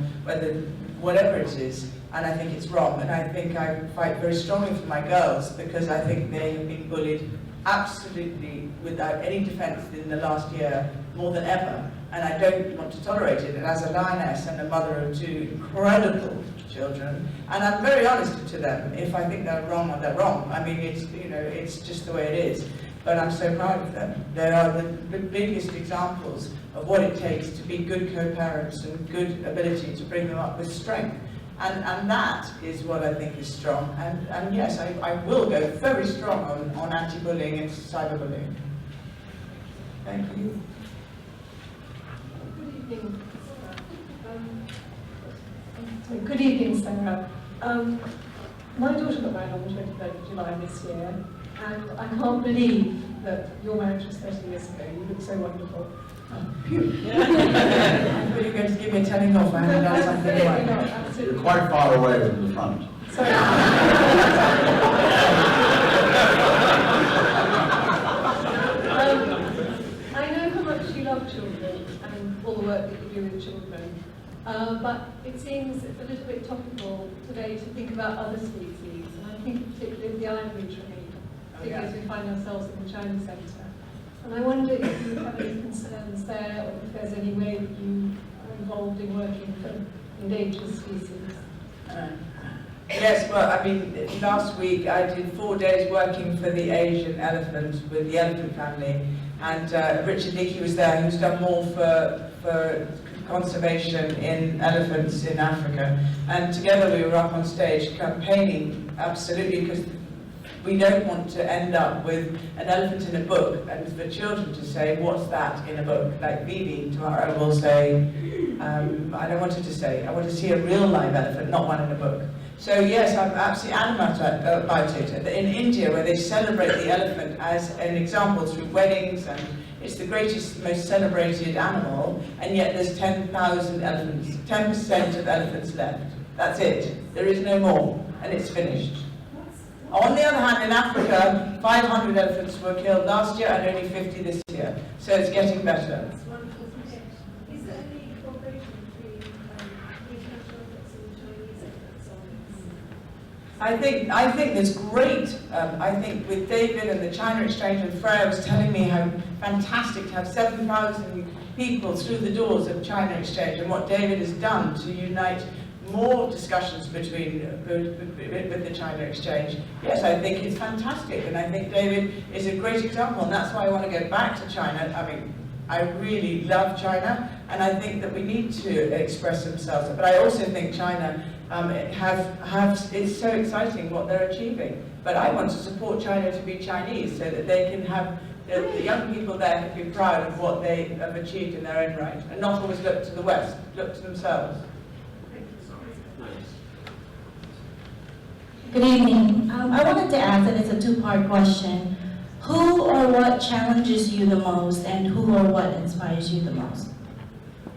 whatever it is, and I think it's wrong. And I think I fight very strongly for my girls, because I think they have been bullied absolutely without any defence in the last year, more than ever, and I don't want to tolerate it. And as a lioness and a mother of two incredible children, and I'm very honest to them, if I think they're wrong, they're wrong. I mean, it's, you know, it's just the way it is. But I'm so proud of them. They are the biggest examples of what it takes to be good co-parents and good ability to bring them up with strength. And that is what I think is strong. And yes, I will go very strong on anti-bullying and cyberbullying. Thank you. Good evening. Good evening, Sarah. My daughter got married on the 23rd of July this year, and I can't believe that your marriage was 30 years ago. You look so wonderful. Yeah. I thought you were going to give me a telling off. I hadn't done something right. You're quite far away from the front. Sorry. I know how much you love children and all the work that you do with children, but it seems a little bit topical today to think about other species, and I think particularly of the ivory trade, particularly as we find ourselves in the China Centre. And I wonder if you have any concerns there, or if there's any way that you are involved in working for endangered species. Yes, well, I mean, last week I did 4 days working for the Asian elephant with the elephant family, and Richard Leakey was there, who's done more for conservation in elephants in Africa. And together we were up on stage campaigning, absolutely, because we don't want to end up with an elephant in a book, and for children to say, what's that in a book? Like Vivi tomorrow will say, I don't want her to say, I want to see a real live elephant, not one in a book. So yes, I'm absolutely adamant about it. In India, where they celebrate the elephant as an example through weddings, and it's the greatest, most celebrated animal, and yet there's 10,000 elephants, 10% of elephants left. That's it. There is no more, and it's finished. On the other hand, in Africa, 500 elephants were killed last year and only 50 this year. So it's getting better. Is there any cooperation between international efforts and Chinese efforts on this? I think there's great. I think with David and the China Exchange, and Freya was telling me how fantastic to have 7,000 people through the doors of China Exchange, and what David has done to unite more discussions between with the China Exchange. Yes, I think it's fantastic, and I think David is a great example, and that's why I want to go back to China. I mean, I really love China, and I think that we need to express themselves. But I also think China it's so exciting what they're achieving. But I want to support China to be Chinese, so that they can have the young people there can be proud of what they have achieved in their own right, and not always look to the West, look to themselves. Good evening. I wanted to ask, and it's a two-part question, who or what challenges you the most, and who or what inspires you the most?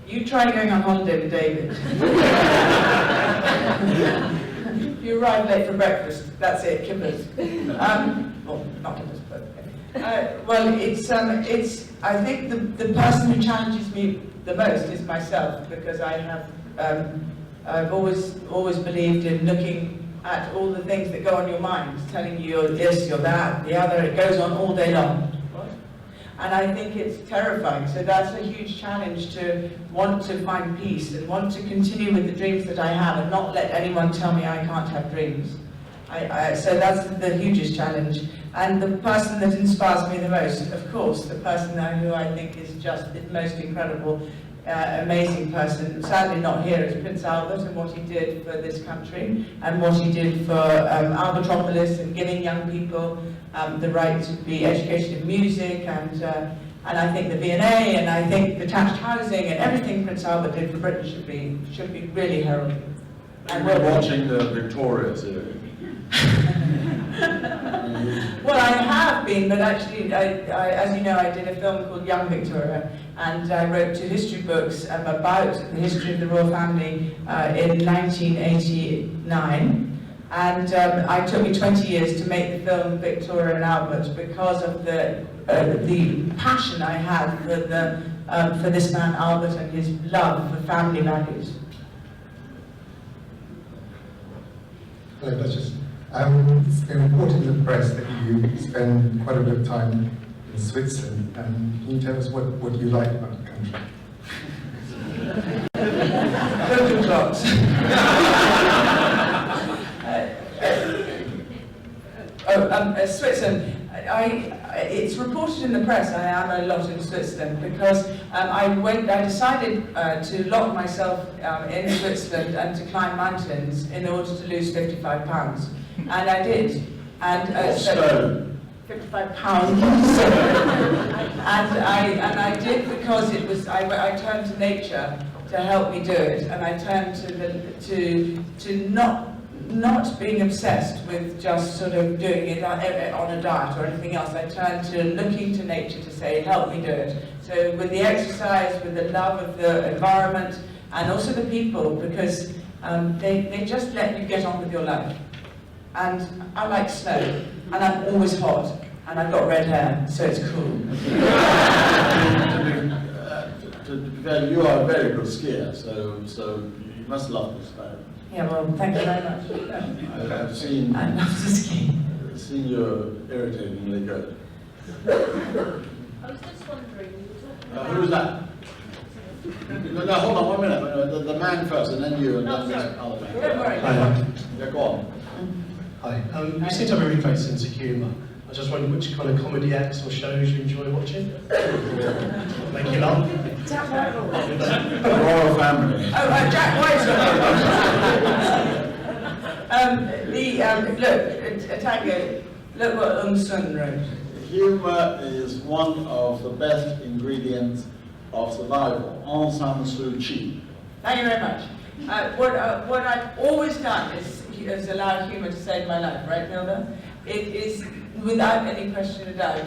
You try going on holiday with David. If you arrive late for breakfast, that's it, kippers. Well, not kippers, but... well, I think the person who challenges me the most is myself, because I have, I've always believed in looking at all the things that go on your mind, telling you you're this, you're that, the other, it goes on all day long. And I think it's terrifying, so that's a huge challenge, to want to find peace and want to continue with the dreams that I have and not let anyone tell me I can't have dreams. So that's the hugest challenge. And the person that inspires me the most, of course, the person who I think is just the most incredible, amazing person, sadly not here, is Prince Albert, and what he did for this country, and what he did for Albertropolis, and giving young people the right to be educated in music, and I think the V&A, and I think detached housing, and everything Prince Albert did for Britain should be really heralded. And we're watching the Victoria series. Well, I have been, but actually, as you know, I did a film called Young Victoria, and I wrote 2 history books about the history of the royal family in 1989. And it took me 20 years to make the film Victoria and Albert because of the passion I had for this man Albert and his love for family values. Hello, Duchess. It's been reported in the press that you spend quite a bit of time in Switzerland. Can you tell us what you like about the country? Total clocks. Switzerland. It's reported in the press I am a lot in Switzerland because I decided to lock myself in Switzerland and to climb mountains in order to lose 55 pounds. And I did. And so 55 pounds. and I did because it was I turned to nature to help me do it, and I turned to not being obsessed with just sort of doing it on a diet or anything else. I turned to looking to nature to say, help me do it. So with the exercise, with the love of the environment, and also the people, because they just let you get on with your life. And I like snow, and I'm always hot, and I've got red hair, so it's cool. To be fair, you are a very good skier, so you must love the snow. Yeah, well, thank you very much. I've seen. I love to ski. Seen you're irritatingly good. I was just wondering, you were talking about... Who's that? No, hold on 1 minute. The man first, and then you, and then this other man. Don't worry. Hi. Yeah, go on. Hi. You seem to have a really great sense of humour. I was just wondering which kind of comedy acts or shows you enjoy watching? Make you laugh? Jack White. The royal family. Jack White's look, Tango, look what Sun wrote. Humour is one of the best ingredients of survival. Aung San Suu Kyi. Thank you very much. What I've always done is allow humour to save my life, right, Hilda? It is, without any question of doubt,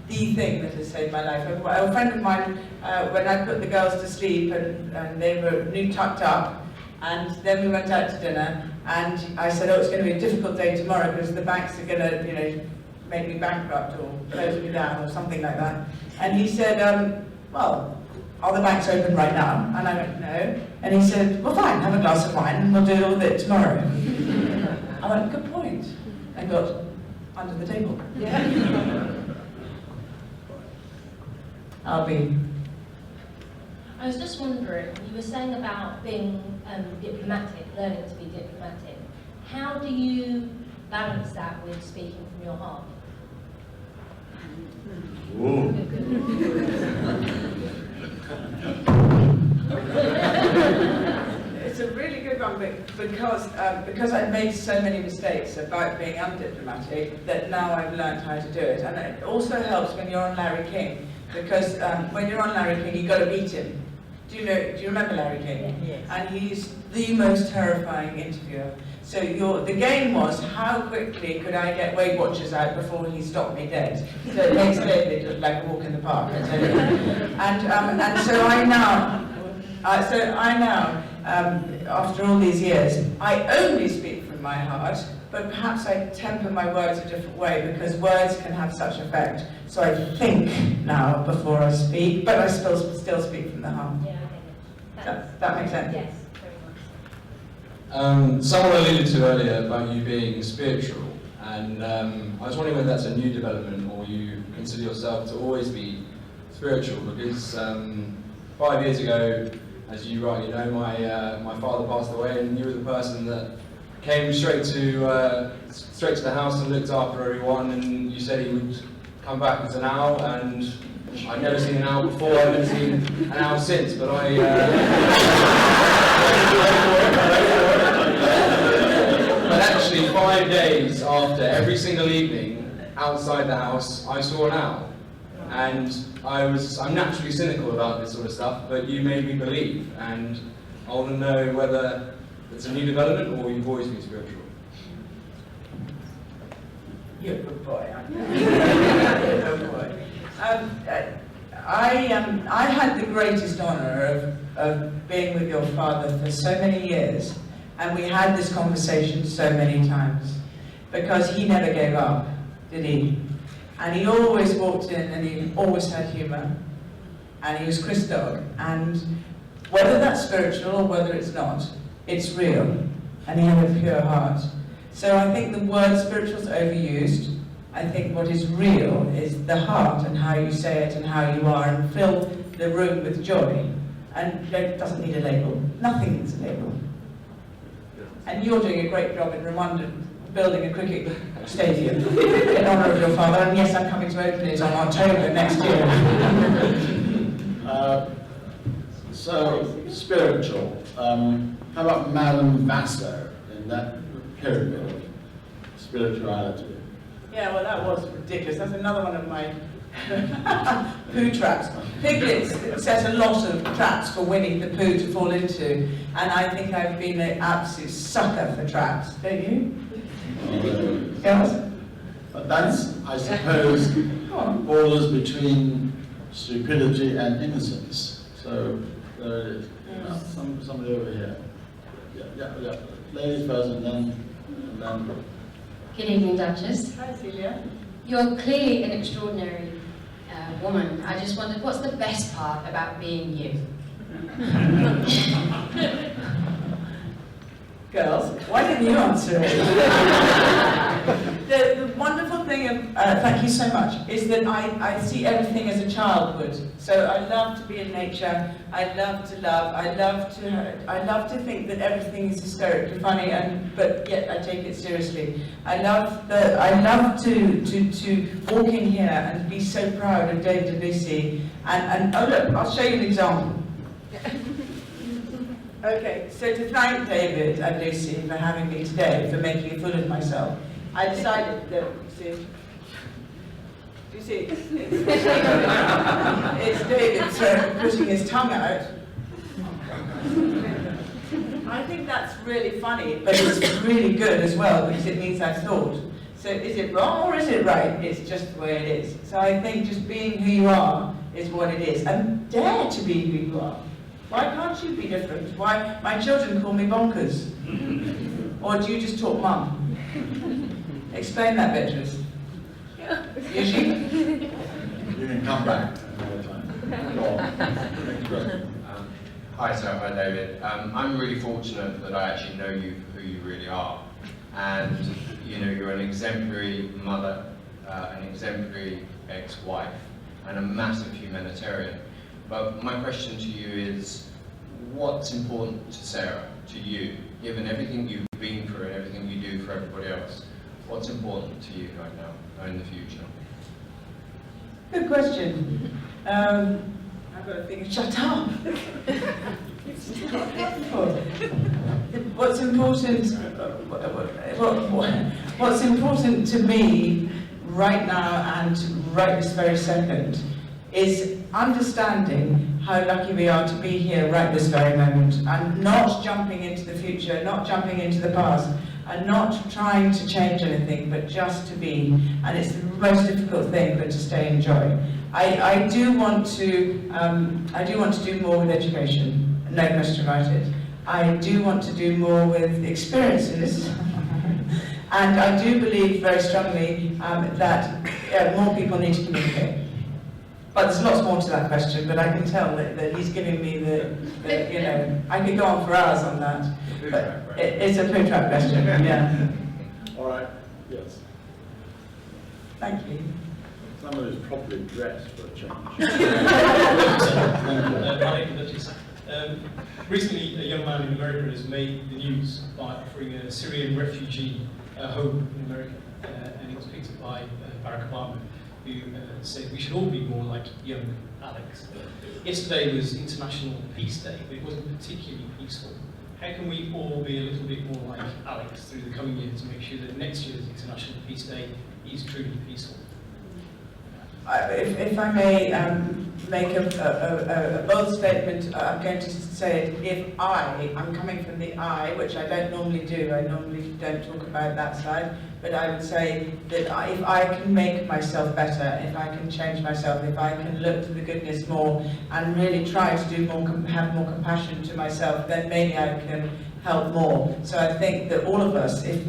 the thing that has saved my life. A friend of mine, when I put the girls to sleep and they were tucked up, and then we went out to dinner, and I said, oh, it's going to be a difficult day tomorrow because the banks are going to, make me bankrupt or close me down or something like that. And he said, well, are the banks open right now? And I went, no. And he said, well, fine, have a glass of wine and we'll do all of it tomorrow. I went, good point. And got under the table. Yeah. I'll be. I was just wondering, you were saying about being diplomatic, learning to be diplomatic. How do you balance that with speaking from your heart? It's a really good one because I've made so many mistakes about being undiplomatic that now I've learned how to do it. And it also helps when you're on Larry King, because when you're on Larry King, you've got to beat him. Do you remember Larry King? Yes. And he's the most terrifying interviewer. So the game was, how quickly could I get Weight Watchers out before he stopped me dead? So it makes David look like a walk in the park, I tell you. And so I now, after all these years, I only speak from my heart, but perhaps I temper my words a different way because words can have such effect. So I think now before I speak, but I still speak from the heart. Yeah, okay. That makes sense? Yes, very much. Someone alluded to earlier about you being spiritual, and I was wondering whether that's a new development or you consider yourself to always be spiritual, because 5 years ago, as you rightly know, my father passed away, and you were the person that came straight to the house and looked after everyone, and you said he would come back as an owl, and I'd never seen an owl before, I've never seen an owl since, but but actually 5 days after, every single evening, outside the house, I saw an owl. And I'm naturally cynical about this sort of stuff, but you made me believe, and I want to know whether it's a new development or you've always been spiritual. You're a good boy, aren't you? You're a good boy. I had the greatest honour of being with your father for so many years, and we had this conversation so many times, because he never gave up, did he? And he always walked in and he always had humour, and he was Chris Dog, and whether that's spiritual or whether it's not, it's real, and he had a pure heart. So I think the word spiritual is overused. I think what is real is the heart and how you say it and how you are, and fill the room with joy. And it doesn't need a label. Nothing needs a label. And you're doing a great job in Rwanda building a cricket stadium in honour of your father. And yes, I'm coming to open it on October next year. So, spiritual. How about Madame Vassar in that period of spirituality? Yeah, well, that was ridiculous. That's another one of my poo traps. Piglets set a lot of traps for Winnie the Pooh to fall into, and I think I've been an absolute sucker for traps, don't you? Yes? But that's, I suppose, borders between stupidity and innocence. So, there it is. Somebody over here. Yeah. Ladies first, and then. Good evening, Duchess. Hi, Celia. You're clearly an extraordinary woman. I just wondered, what's the best part about being you? Girls, why didn't you answer it? The wonderful thing, thank you so much, is that I see everything as a child would. So I love to be in nature, I love to love, I love to think that everything is hysterically funny, but yet I take it seriously. I love to walk in here and be so proud of David and Lucy. And oh look, I'll show you an example. Okay, so to thank David and Lucy for having me today, for making a fool of myself, I decided that, do you see? It's David putting his tongue out. I think that's really funny, but it's really good as well, because it means I've thought. So is it wrong or is it right? It's just the way it is. So I think just being who you are is what it is. And dare to be who you are. Why can't you be different? Why? My children call me bonkers. Or do you just talk mum? Explain that, Beatrice. Usually? You can come back another time. Hi, Sarah. Hi, David. I'm really fortunate that I actually know you for who you really are. And, you know, you're an exemplary mother, an exemplary ex-wife, and a massive humanitarian. But my question to you is, what's important to Sarah, to you, given everything you've been through and everything you do for everybody else? What's important to you right now, or in the future? Good question. I've got to think, shut up! What's important to me right now and right this very second is understanding how lucky we are to be here right this very moment, and not jumping into the future, not jumping into the past, and not trying to change anything, but just to be. And it's the most difficult thing, but to stay in joy. I do want to do more with education, no question about it. I do want to do more with experiences. And I do believe very strongly that more people need to communicate. But there's lots more to that question, but I can tell that he's giving me the you know, I could go on for hours on that. But it's a poo trap question, yeah. All right, yes. Thank you. Somebody's properly dressed for a change. Recently, a young man in America has made the news by offering a Syrian refugee a home in America, and it was picked up by Barack Obama, who said we should all be more like young Alex. Yesterday was International Peace Day, but it wasn't particularly peaceful. How can we all be a little bit more like Alex through the coming year to make sure that next year's International Peace Day is truly peaceful? If I may make a bold statement. I'm going to say it. If I'm coming from the I, which I don't normally do. I normally don't talk about that side. But I would say that if I can make myself better, if I can change myself, if I can look to the goodness more and really try to do more, have more compassion to myself, then maybe I can help more. So I think that all of us, if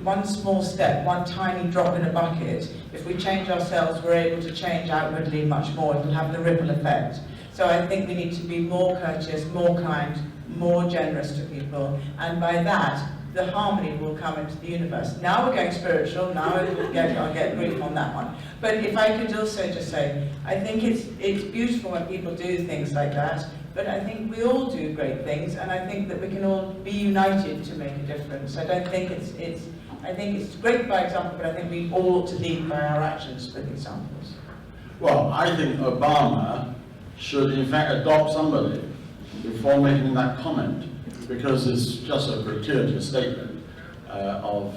one small step, one tiny drop in a bucket, if we change ourselves, we're able to change outwardly much more. It will have the ripple effect. So I think we need to be more courteous, more kind, more generous to people, and by that, the harmony will come into the universe. Now we're going spiritual, now I'll get brief on that one. But if I could also just say, I think it's beautiful when people do things like that, but I think we all do great things, and I think that we can all be united to make a difference. I don't think I think it's great by example, but I think we all ought to lead by our actions with examples. Well, I think Obama should in fact adopt somebody before making that comment, because it's just a gratuitous statement of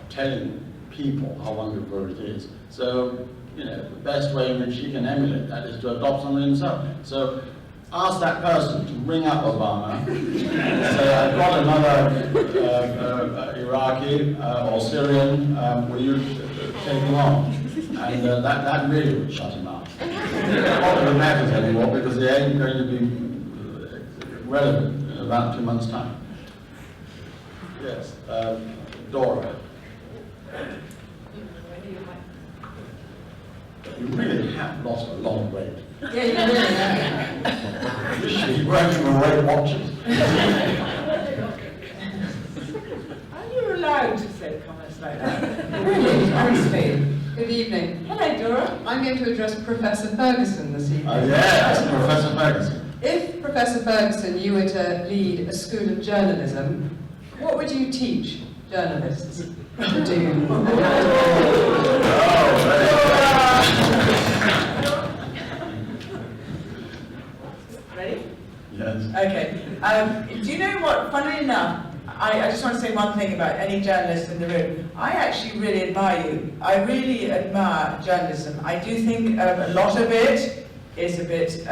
telling people how wonderful it is. So, you know, the best way in which he can emulate that is to adopt somebody himself. So, ask that person to ring up Obama and say, I've got another Iraqi or Syrian, will you take him on? And that really would shut him up. Not that it matters anymore, because he ain't going to be relevant in about 2 months' time. Yes, Dora. You really have lost a lot of weight. Yeah, you really have. You should be wearing your Weight Watchers. Are you allowed to say comments like that? Really, honestly. Good evening. Hello, Dora. I'm going to address Professor Ferguson this evening. Oh yes, Professor Ferguson. If, Professor Ferguson, you were to lead a school of journalism, what would you teach journalists to do? Ready? Yes. Okay. Do you know what, funnily enough, I just want to say one thing about any journalist in the room. I actually really admire you. I really admire journalism. I do think a lot of it is a bit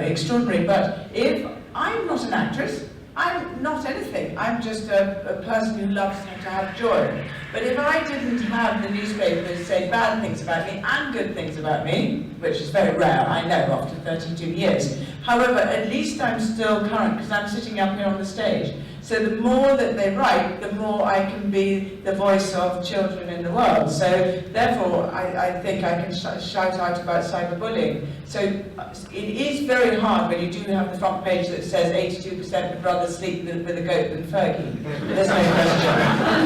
extraordinary, but if I'm not an actress, I'm not anything. I'm just a person who loves to have joy. But if I didn't have the newspapers say bad things about me and good things about me, which is very rare, I know, after 32 years, however, at least I'm still current because I'm sitting up here on the stage. So the more that they write, the more I can be the voice of children in the world. So therefore, I think I can shout out about cyberbullying. So it is very hard when you do have the front page that says 82% would rather sleep with a goat than Fergie. There's no question.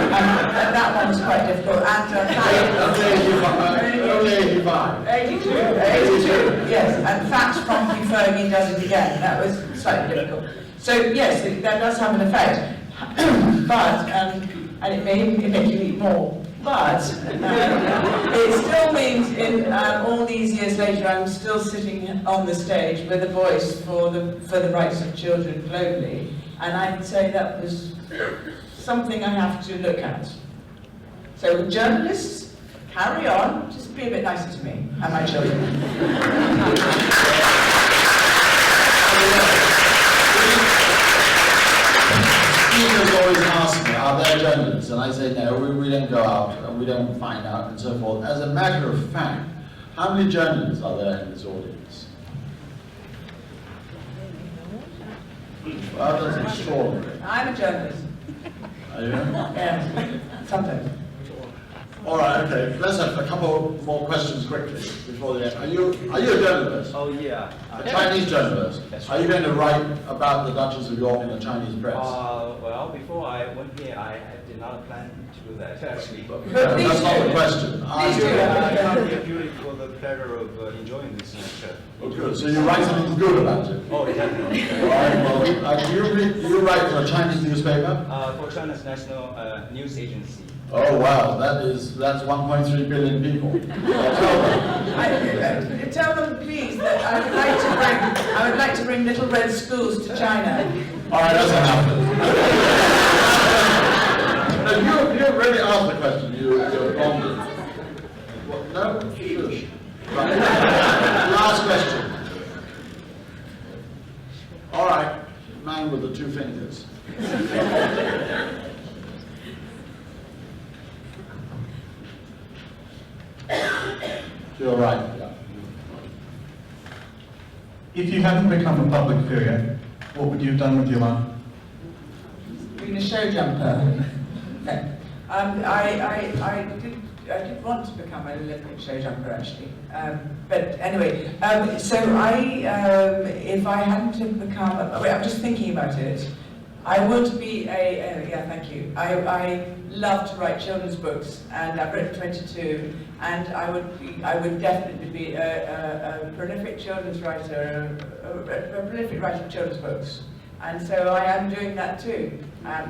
That one was quite difficult. And only 85. 82, yes. And Facts Funky Fergie does it again. That was slightly difficult. So yes, that does have an effect, but and it may make you eat more. But it still means in all these years later, I'm still sitting on the stage with a voice for the rights of children globally, and I'd say that was something I have to look at. So journalists, carry on, just be a bit nicer to me and my children. Speakers always ask me, are there journalists? And I say, no, we don't go out and we don't find out and so forth. As a matter of fact, how many journalists are there in this audience? Well, that's extraordinary. I'm a journalist. Are you? Yes, sometimes. All right, okay. Let's have a couple more questions quickly before the end. Are you a journalist? Oh, yeah. A Chinese journalist? Are you going to write about the Duchess of York in the Chinese press? Well, before I went here, I did not plan to do that, actually. But that's not the question. I come here purely for the pleasure of enjoying this lecture. Oh, good. So you write something good about it? Oh, definitely. All right, well, you write for a Chinese newspaper? For China's national news agency. Oh wow, that's 1.3 billion people. Tell them, please, that I would like to bring little red schools to China. All right, that's enough. No, you really asked the question. You're wrong. No? Shush. Right. Last question. All right, man with the two fingers. You're right. Yeah. If you hadn't become a public figure, what would you have done with your life? Being a show jumper. I did want to become an Olympic show jumper actually. But anyway, so if I hadn't have become, I'm just thinking about it. I would be yeah, thank you. I love to write children's books, and I've written 22, and I would definitely be a prolific children's writer, a prolific writer of children's books. And so I am doing that too.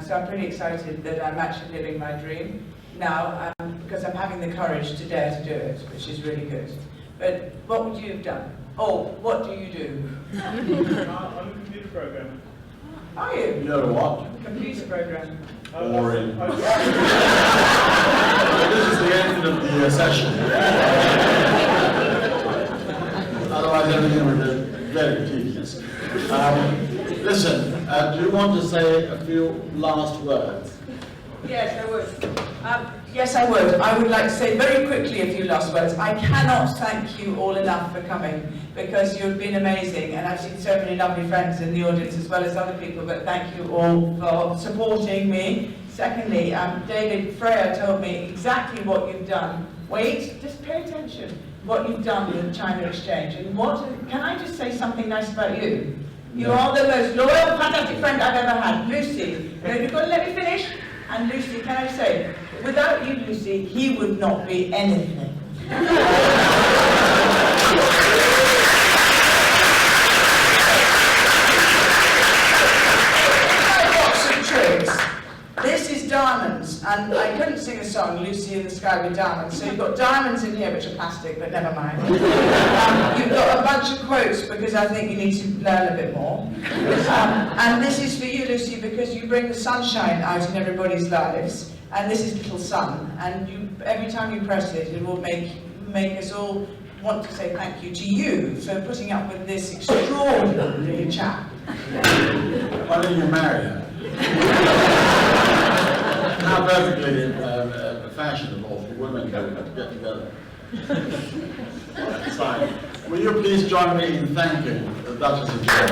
So I'm pretty excited that I'm actually living my dream now, because I'm having the courage to dare to do it, which is really good. But what would you have done? Oh, what do you do? I'm a computer programmer. Are you? You know what? Computer programmer. Boring. This is the end of the session. Otherwise, everything would be very tedious. Listen, do you want to say a few last words? Yes, I would. Yes, I would. I would like to say very quickly a few last words. I cannot thank you all enough for coming, because you've been amazing, and I've seen so many lovely friends in the audience as well as other people, but thank you all for supporting me. Secondly, David Freya told me exactly what you've done. Wait, just pay attention. What you've done with China Exchange. And can I just say something nice about you? You are the most loyal, fantastic friend I've ever had. Lucy, you've got to let me finish. And Lucy, can I say, without you, Lucy, he would not be anything. I've got some tricks. This is diamonds, and I couldn't sing a song, Lucy in the Sky with Diamonds, so you've got diamonds in here which are plastic, but never mind. You've got a bunch of quotes because I think you need to learn a bit more. And this is for you, Lucy, because you bring the sunshine out in everybody's lives, and this is Little Sun, and every time you press it, it will make us all want to say thank you to you for putting up with this extraordinary chap. Why don't you marry her? How perfectly fashionable for women to get together. Fine. Will you please join me in thanking the Duchess of York?